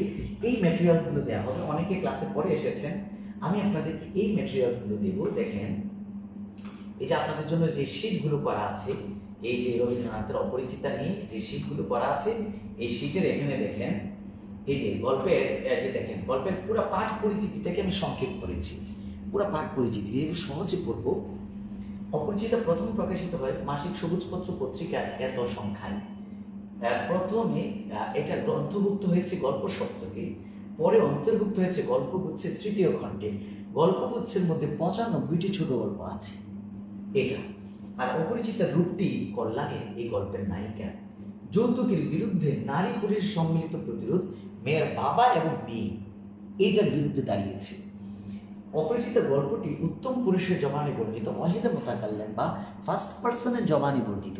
এই ম্যাটেরিয়ালসগুলো দেওয়া হবে, অনেকে ক্লাসে পড়ে এসেছেন, আমি আপনাদেরকে এই ম্যাটেরিয়ালসগুলো দেবো। দেখেন, এই যে আপনাদের জন্য যে শীটগুলো করা আছে, এই যে রবীন্দ্রনাথের অপরিচিতা নিয়ে যে শীটগুলো করা আছে, এই শীটের এখানে দেখেন, এই যে গল্পের, যে দেখেন গল্পের পুরো পাঠ পরিচিতিটাকে আমি সংক্ষেপ করেছি, পুরো পাঠ পরিচিতি সহজে পড়বো। অপরিচিতা প্রথম প্রকাশিত হয় মাসিক সবুজপত্র পত্রিকার এত সংখ্যায়। প্রথমে এটা গ্রন্থভুক্ত হয়েছে গল্প সপ্তকে, পরে অন্তর্ভুক্ত হয়েছে গল্পগুচ্ছের তৃতীয় খণ্ডে। গল্পগুচ্ছের মধ্যে 95টি ছোট গল্প আছে এটা। আর অপরিচিতার রূপটি কল্যাণের এই গল্পের নায়িকা। যৌতুকের বিরুদ্ধে নারী পুরুষ সম্মিলিত প্রতিরোধ, মেয়ের বাবা এবং মেয়ে এইটার বিরুদ্ধে দাঁড়িয়েছে। অপরিচিত গল্পটি উত্তম পুরুষের জবানে বর্ণিত, ওয়াহিদে মুতাকাল্লিম বা ফার্স্ট পার্সনের জবানে বর্ণিত।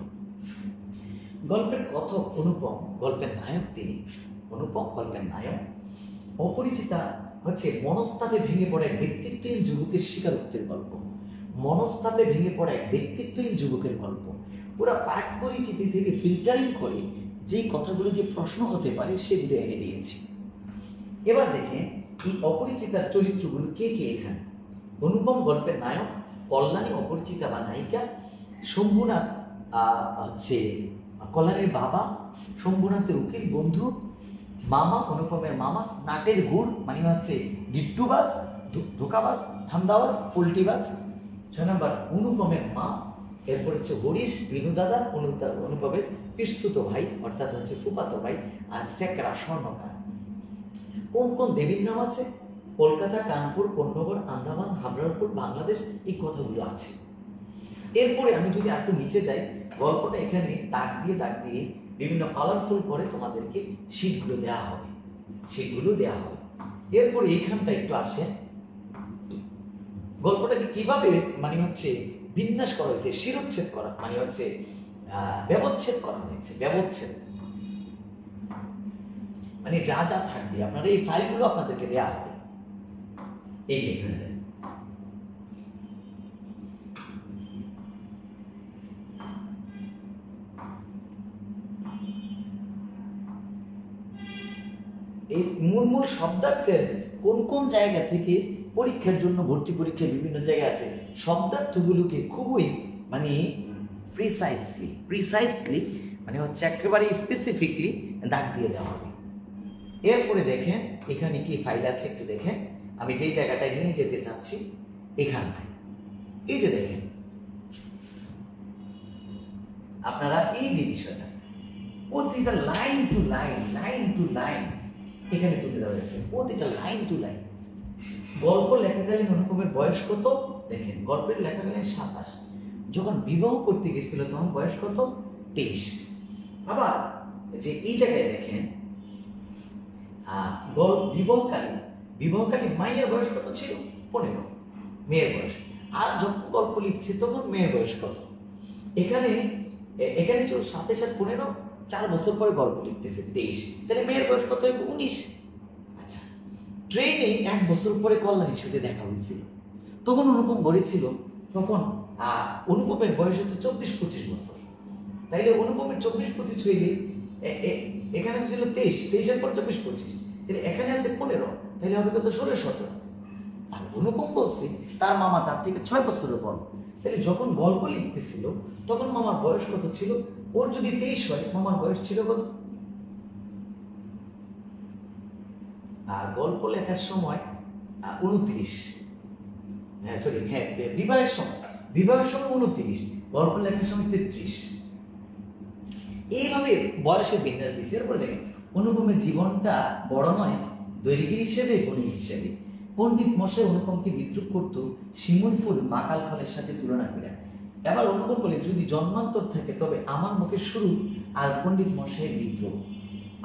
গল্পের কথক অনুপম, গল্পের নায়ক তিনি। অনুপম গল্পের নায়ক। অপরিচিতা হচ্ছে মনস্তাপে ভেঙে পড়া এক ব্যক্তিত্বহীন যুবকের স্বীকারোক্তির গল্প। মনস্তাপে ভেঙে পড়া এক ব্যক্তিত্বহীন যুবকের গল্প। পুরো পাঠ পরিচিতি থেকে ফিল্টারিং করে যেই কথাগুলো দিয়ে প্রশ্ন হতে পারে সেগুলো এনে দিয়েছি। এবার দেখেন এই অপরিচিতার চরিত্রগুলো কে কে এখানে। অনুপম গল্পের নায়ক, কল্যাণী অপরিচিতা বা নায়িকা, শম্ভুনাথ হচ্ছে কল্যাণীর বাবা, শম্ভুনাথের উকিল বন্ধু, মামা অনুপমের মামা, নাটের গুড় মানে হচ্ছে গিট্টুবাজ, ধোকাবাজ, ধান্দাবাজ, পোল্টিবাজ। 6 নম্বর অনুপমের মা, এরপর হচ্ছে হরিশ বিনু দাদা, অনুপমের পিস্তুত ভাই অর্থাৎ হচ্ছে ফুফাতো ভাই, আর সেকরা স্বর্ণকার। কোন কোন দেবীর নাম আছে? কলকাতা, কানপুর, কোন্নগর, আন্দামান, হাবড়াপুর, বাংলাদেশ, এই কথাগুলো আছে। এরপরে আমি যদি একটু নিচে যাই, গল্পটা এখানে দাগ দিয়ে বিভিন্ন কালারফুল করে তোমাদেরকে শীটগুলো দেওয়া হবে, এরপরে এইখানটা একটু আসে, গল্পটাকে কিভাবে মানে হচ্ছে বিন্যাস করা হয়েছে, শিরোচ্ছেদ করা মানে হচ্ছে ব্যবচ্ছেদ করা হয়েছে, ব্যবচ্ছেদ মানে যা যা থাকবে আপনারা এই ফাইলগুলো আপনাদেরকে দেওয়া হবে। এই এখানে এই মূল শব্দার্থের কোন কোন জায়গা থেকে পরীক্ষার জন্য ভর্তি পরীক্ষা বিভিন্ন জায়গায় আছে, শব্দার্থগুলোকে খুবই মানে প্রিসাইসলি মানে হচ্ছে একেবারে স্পেসিফিকলি দাগ দিয়ে দেওয়া হবে। এরপরে দেখেন এখানে কি ফাইল আছে একটু দেখেন, আমি যেই জায়গাটায় নিয়ে যেতে চাচ্ছি এখানটায়, এই যে দেখেন আপনারা এই যে বিষয়টা প্রতিটা লাইন টু লাইন এখানে তুলে দেওয়া হয়েছে, প্রতিটা লাইন টু লাইন। গল্প লেখাকালীন অনুপমের বয়স কত? দেখেন গল্পের লেখাকালীন 27, যখন বিবাহ করতে গেছিল তখন বয়স কত? 23। আবার যে এই জায়গায় দেখেন বিবাহকালীন মায়ের বয়স কত ছিল? 15, মেয়ের বয়স। আর যখন গল্প লিখছে তখন মেয়ের বয়স কত? এখানে ছিল 27 আর 15, 4 বছর পরে গল্প লিখতেছে 23, তাহলে মেয়ের বয়স কত হবে? 19। আচ্ছা, ট্রেনে 1 বছর পরে কল্যাণীর সাথে দেখা হয়েছিল, তখন অনুপম বলেছিল, তখন অনুপমের বয়স হচ্ছে 24-25 বছর, তাইলে অনুপমের 24-25 হইলে এখানে ছিল 23 পর 24-25, তাহলে এখানে আছে 15, তাহলে হবে কত? 16-17। আর অনুপম বলছে তার মামা তার থেকে 6 বছরের বড়, তাহলে যখন গল্প লিখতেছিল তখন মামার বয়স কত ছিল? ওর যদি 23 হয় মামার বয়স ছিল কত? আর গল্প লেখার সময় 29, বিবাহের সময় 29, গল্প লেখার সময় 33। এইভাবে বয়সের বিন্যাস দিচ্ছে। এরপরে দেখেন অনুপমের জীবনটা বড় নয় দৈর্ঘ্য হিসেবে, গণিত হিসেবে। পণ্ডিত মশাই অনুপমকে বিদ্রুপ করতো শিমুল ফুল মাকাল ফলের সাথে তুলনা করে। এবার অনুপম বলে, যদি জন্মান্তর থাকে তবে আমার মুখের শুরু আর পণ্ডিত মশাইয়ের বিদ্রোহ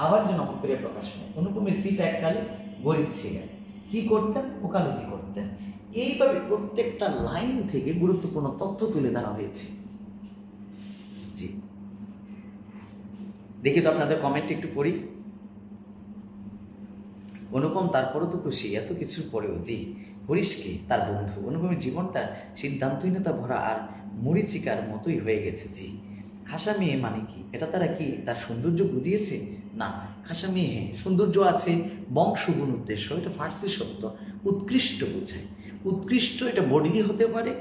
আবার যেন অঙ্কুরে প্রকাশ পায়। অনুপমের পিতা এককালে গরিব ছিলেন, কি করতেন? ওকালতি করতেন। এইভাবে প্রত্যেকটা লাইন থেকে গুরুত্বপূর্ণ তথ্য তুলে ধরা হয়েছে। জি, দেখি তো আপনাদের কমেন্ট একটু পড়ি। অনুপম তারপরও তো খুশি এত কিছুর পরেও। জি, হরিশকে তার বন্ধু। অনুপমের জীবনটা সিদ্ধান্তহীনতা ভরা আর মরিচিকার মতোই হয়ে গেছে। জি, খাসা মেয়ে মানে কি? এটা তারা কি তার সৌন্দর্য বুঝিয়েছে? না, খাসা মেয়ে হ্যাঁ সৌন্দর্য আছে, বংশগুণ উদ্দেশ্য, এটা ফার্সি শব্দ, উৎকৃষ্ট বোঝায়। উৎকৃষ্ট এটা বডিলি হতে পারে,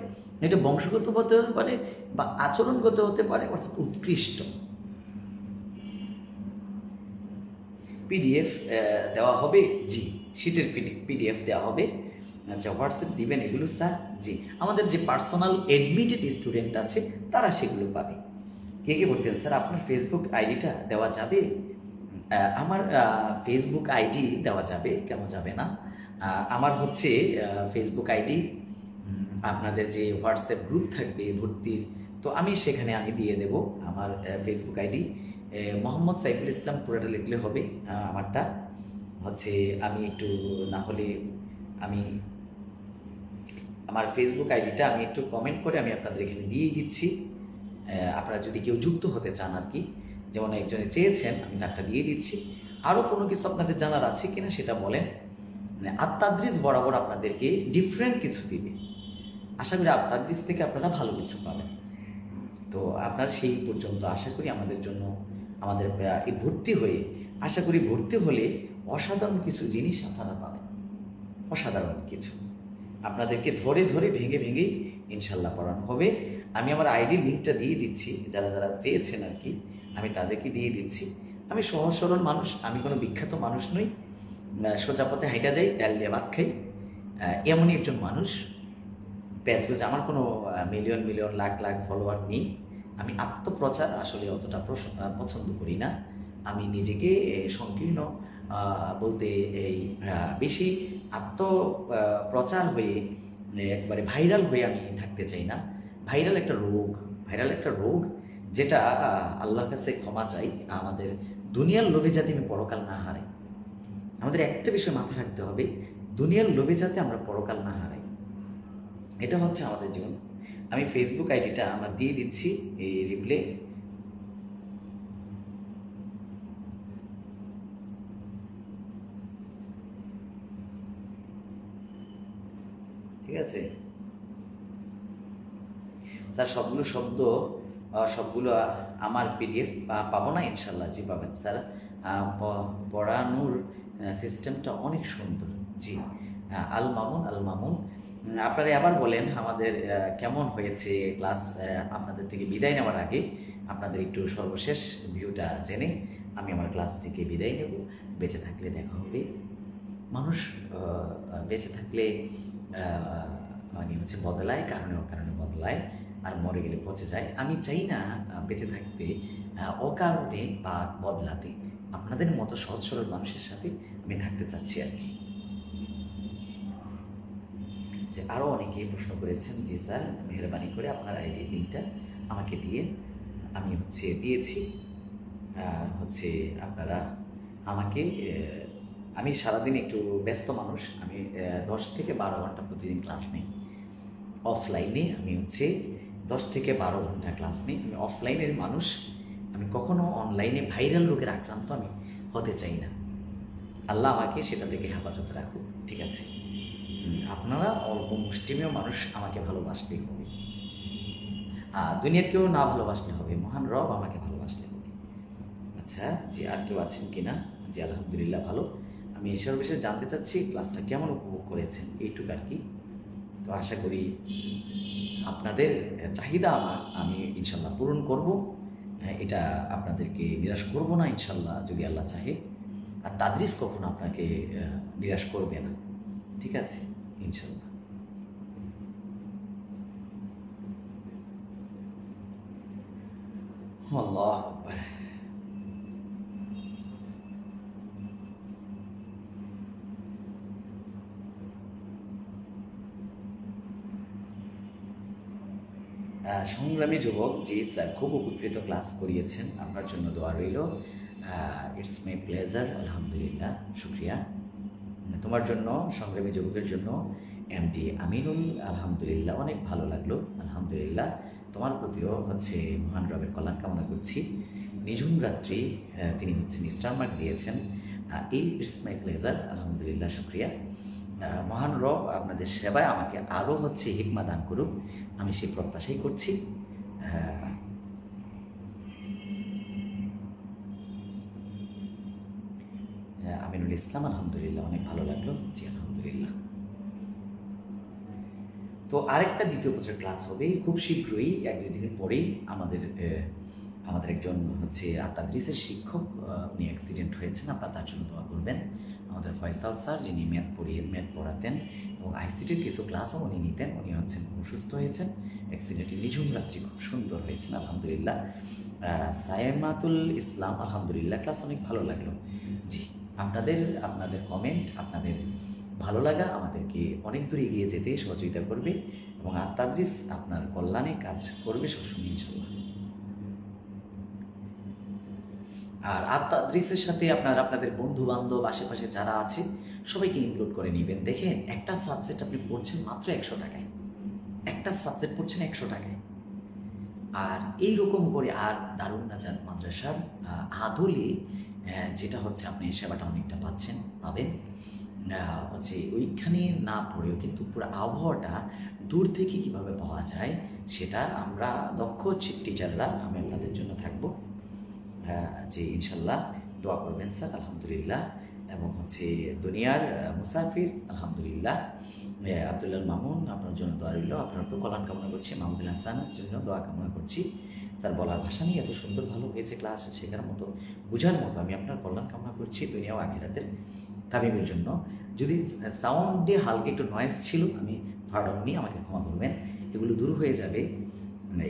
এটা বংশগত হতে পারে, বা আচরণগত হতে পারে, অর্থাৎ উৎকৃষ্ট। পিডিএফ দেওয়া হবে? জি, শিটের পিডিএফ দেওয়া হবে। আচ্ছা, হোয়াটসঅ্যাপ দিবেন এগুলো স্যার? জি, আমাদের যে পার্সোনাল এডমিটেড স্টুডেন্ট আছে তারা সেগুলো পাবে। কে কে বলতেন স্যার আপনার ফেসবুক আইডিটা দেওয়া যাবে? আমার ফেসবুক আইডি দেওয়া যাবে, কেন যাবে না? আমার হচ্ছে ফেসবুক আইডি, আপনাদের যে হোয়াটসঅ্যাপ গ্রুপ থাকবে ভর্তির, তো আমি সেখানে আমি দিয়ে দেব আমার ফেসবুক আইডি। মোহাম্মদ সাইফুল ইসলাম পুরোটা লিখলে হবে। আমারটা হচ্ছে আমি একটু না হলে আমি আমার ফেসবুক আইডিটা আমি একটু কমেন্ট করে আমি আপনাদের এখানে দিয়ে দিচ্ছি। আপনারা যদি কেউ যুক্ত হতে চান আর কি, যেমন একজনে চেয়েছেন আমি তারটা দিয়ে দিচ্ছি। আরও কোনো কিছু আপনাদের জানার আছে কিনা সেটা বলেন। আত্মাদ্রিস বরাবর আপনাদেরকে ডিফারেন্ট কিছু দিবে, আশা করি আত্মাদ্রিস থেকে আপনারা ভালো কিছু পাবেন। তো আপনারা সেই পর্যন্ত আশা করি আমাদের জন্য আমাদের এই ভর্তি হয়ে, আশা করি ভর্তি হলে অসাধারণ কিছু জিনিস আপনারা পাবেন, অসাধারণ কিছু আপনাদেরকে ধরে ধরে ভেঙে ভেঙেই ইনশাল্লাহ পড়ানো হবে। আমি আমার আইডি লিঙ্কটা দিয়ে দিচ্ছি, যারা যারা চেয়েছেন আর কি আমি তাদেরকে দিয়ে দিচ্ছি। আমি সহজ সরল মানুষ, আমি কোনো বিখ্যাত মানুষ নই, সোজা পথে হাইটা যাই, ডাল দিয়ে ভাত খাই, এমনই একজন মানুষ। প্যাচগোজ, আমার কোনো million million lakh lakh follower নেই। আমি আত্মপ্রচার আসলে অতটা পছন্দ করি না। আমি নিজেকে সংকীর্ণ বলতে এই বেশি প্রচার হয়ে একবারে ভাইরাল হয়ে আমি থাকতে চাই না। ভাইরাল একটা রোগ যেটা আল্লাহর কাছে ক্ষমা চাই। আমাদের দুনিয়ার লোভে যাতে আমি পরকাল না হারাই। আমাদের একটা বিষয় মাথায় রাখতে হবে, দুনিয়ার লোভে যাতে আমরা পরকাল না হারাই, এটা হচ্ছে আমাদের জীবন। আমি ফেসবুক আইডিটা আমরা দিয়ে দিচ্ছি এই রিপ্লে। ঠিক আছে স্যার, সবগুলো আমার পিডিএফ পাবো না? ইনশাল্লাহ জি পাবেন স্যার। পড়ানোর সিস্টেমটা অনেক সুন্দর। জি, আল মামুন আপনারা আবার বলেন আমাদের কেমন হয়েছে ক্লাস। আপনাদের থেকে বিদায় নেওয়ার আগে আপনাদের একটু সর্বশেষ ভিউটা জেনে আমি আমার ক্লাস থেকে বিদায় নেব। বেঁচে থাকলে দেখা হবে। মানুষ বেঁচে থাকলে মানে হচ্ছে বদলায়, কারণে বদলায়, আর মরে গেলে পচে যায়। আমি চাই না বেঁচে থাকতে অকারণে বা বদলাতে। আপনাদের মতো সহজ সরল মানুষের সাথে আমি থাকতে চাচ্ছি আর কি। যে আরও অনেকে প্রশ্ন করেছেন, জি স্যার মেহরবানি করে আপনার আইডি লিঙ্কটা আমাকে দিয়ে, আমি দিয়েছি। আপনারা আমাকে, আমি সারাদিন একটু ব্যস্ত মানুষ, আমি 10 থেকে 12 ঘন্টা প্রতিদিন ক্লাস নিই অফলাইনে। আমি 10 থেকে 12 ঘন্টা ক্লাস নিই। আমি অফলাইনের মানুষ, আমি কখনো অনলাইনে ভাইরাল রোগের আক্রান্ত আমি হতে চাই না। আল্লাহ আমাকে সেটা থেকে হেফাজত রাখুক, ঠিক আছে? আপনারা অল্প মুষ্টিমেয় মানুষ আমাকে ভালোবাসলেই হবে, দুনিয়ার কেউ না ভালোবাসলে হবে, মহান রব আমাকে ভালোবাসলে হবে। আচ্ছা জি, আর কেউ আছেন কিনা? জি আলহামদুলিল্লাহ ভালো। আমি এসব বিষয়ে জানতে চাচ্ছি ক্লাসটা কেমন উপভোগ করেছেন, এইটুকু আর কি। তো আশা করি আপনাদের চাহিদা আমি ইনশাল্লাহ পূরণ করব। এটা আপনাদেরকে নিরাশ করব না ইনশাল্লাহ, যদি আল্লাহ চাহে। আর তাদরিস কখনো আপনাকে নিরাশ করবে না, ঠিক আছে ইনশাল্লাহ। আল্লাহু আকবার। সংগ্রামী যুবক, জি স্যার খুব উপকৃত ক্লাস করিয়েছেন, আপনার জন্য দোয়া রইল। ইটস মাই প্লেজার, আলহামদুলিল্লাহ, শুক্রিয়া। তোমার জন্য, সংগ্রামী যুবকের জন্য এমডি আমিনুল, আলহামদুলিল্লাহ অনেক ভালো লাগলো, আলহামদুলিল্লাহ। তোমার প্রতিও মহান রবের কল্যাণ কামনা করছি। নিঝুম রাত্রি তিনি স্টার মার্ক দিয়েছেন। ইটস মাই প্লেজার, আলহামদুলিল্লাহ, শুক্রিয়া। মহান রব আপনাদের সেবায় আমাকে আরও হিকমা দান করুক, আমি সেই প্রত্যাশাই করছি। আমিনুল ইসলাম, আলহামদুলিল্লাহ অনেক ভালো লাগলো, জি আলহামদুলিল্লাহ। তো আরেকটা দ্বিতীয় বছর ক্লাস হবে খুব শীঘ্রই, 1-2 দিন পরেই। আমাদের একজন তাদরিসের শিক্ষক, উনি অ্যাক্সিডেন্ট হয়েছেন, আপনারা তার জন্য দোয়া করবেন। আমাদের ফয়সাল স্যার, যিনি ম্যাথ পড়াতেন এবং আইসিটির কিছু ক্লাসও উনি নিতেন, উনি খুব অসুস্থ হয়েছেন অ্যাক্সিডেন্টে। নিঝুম রাত্রি খুব সুন্দর হয়েছেন, আলহামদুলিল্লাহ। সায়েমাতুল ইসলাম, আলহামদুলিল্লাহ ক্লাস অনেক ভালো লাগলো। জি, আপনাদের কমেন্ট, আপনাদের ভালো লাগা আমাদেরকে অনেক দূর এগিয়ে যেতে সহযোগিতা করবে এবং তাদরিস আপনার কল্যাণে কাজ করবে সবসময় ইনশাল্লাহ। আর তাদরিসের সাথে আপনাদের বন্ধু বান্ধব আশেপাশে যারা আছে সবাইকে ইনক্লুড করে নেবেন। দেখেন, একটা সাবজেক্ট আপনি পড়ছেন মাত্র 100 টাকায়, একটা সাবজেক্ট পড়ছেন 100 টাকায়। আর এইরকম করে আর দারুন নাজাত মাদ্রাসার আদলে যেটা আপনি সেবাটা অনেকটা পাবেন। ওইখানে না পড়েও কিন্তু পুরো আবহাওয়াটা দূর থেকে কিভাবে পাওয়া যায় সেটা আমরা দক্ষ টিচাররা আমি আপনাদের জন্য থাকবো। যে ইনশাল্লাহ দোয়া করবেন স্যার, আলহামদুলিল্লাহ। এবং দুনিয়ার মুসাফির, আলহামদুলিল্লাহ। আব্দুল্লাহ মামুন, আপনার জন্য দোয়া রইল, আপনার কল্যাণ কামনা করছি। মাহমুদুল হাসানের জন্য দোয়া কামনা করছি। তার বলার ভাষা নিয়ে এত সুন্দর ভালো হয়েছে ক্লাস, শেখার মতো, বোঝার মতো। আমি আপনার কল্যাণ কামনা করছি দুনিয়া ও আখিরাতের কামিবের জন্য। যদি সাউন্ডে হালকা একটু নয়েজ ছিল, আমি ফার্ডন নিয়ে আমাকে ক্ষমা করবেন, এগুলো দূর হয়ে যাবে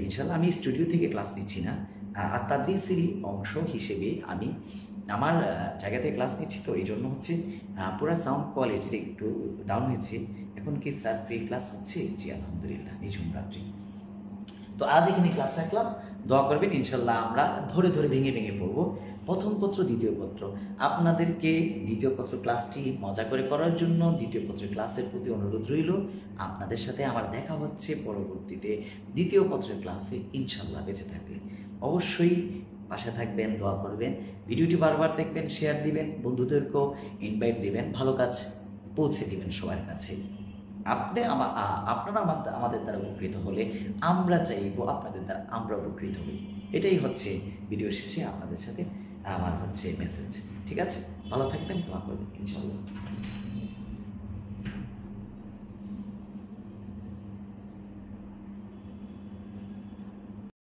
ইনশাল্লাহ। আমি স্টুডিও থেকে ক্লাস নিচ্ছি না, আর তাদরিসেরই অংশ হিসেবে আমি আমার জায়গা থেকে ক্লাস নিচ্ছি, তো এই জন্য হচ্ছে পুরো সাউন্ড কোয়ালিটিটা একটু ডাউন হয়েছে। এখন কি স্যার ফ্রি ক্লাস হচ্ছে? জি আলহামদুলিল্লাহ, নিঝুম রাত্রি। তো আজ এখানে ক্লাস রাখলাম, দোয়া করবেন ইনশাল্লাহ আমরা ধরে ধরে ভেঙে ভেঙে পড়বো প্রথম পত্র দ্বিতীয় পত্র। আপনাদেরকে দ্বিতীয় পত্র ক্লাসটি মজা করে করার জন্য দ্বিতীয় পত্রের ক্লাসের প্রতি অনুরোধ রইল। আপনাদের সাথে আমার দেখা হচ্ছে পরবর্তীতে দ্বিতীয় পত্রের ক্লাসে ইনশাল্লাহ। বেঁচে থাকলে অবশ্যই পাশে থাকবেন, দোয়া করবেন, ভিডিওটি বারবার দেখবেন, শেয়ার দিবেন, বন্ধুদেরকেও ইনভাইট দিবেন, ভালো কাজ পৌঁছে দিবেন সবার কাছে। আপনারা আমাদের দ্বারা উপকৃত হলে আমরা চাইবো আপনাদের দ্বারা আমরা উপকৃত হই। এটাই হচ্ছে ভিডিও শেষে আপনাদের সাথে আমার হচ্ছে মেসেজ। ঠিক আছে, ভালো থাকবেন, দোয়া করবেন ইনশাল্লাহ।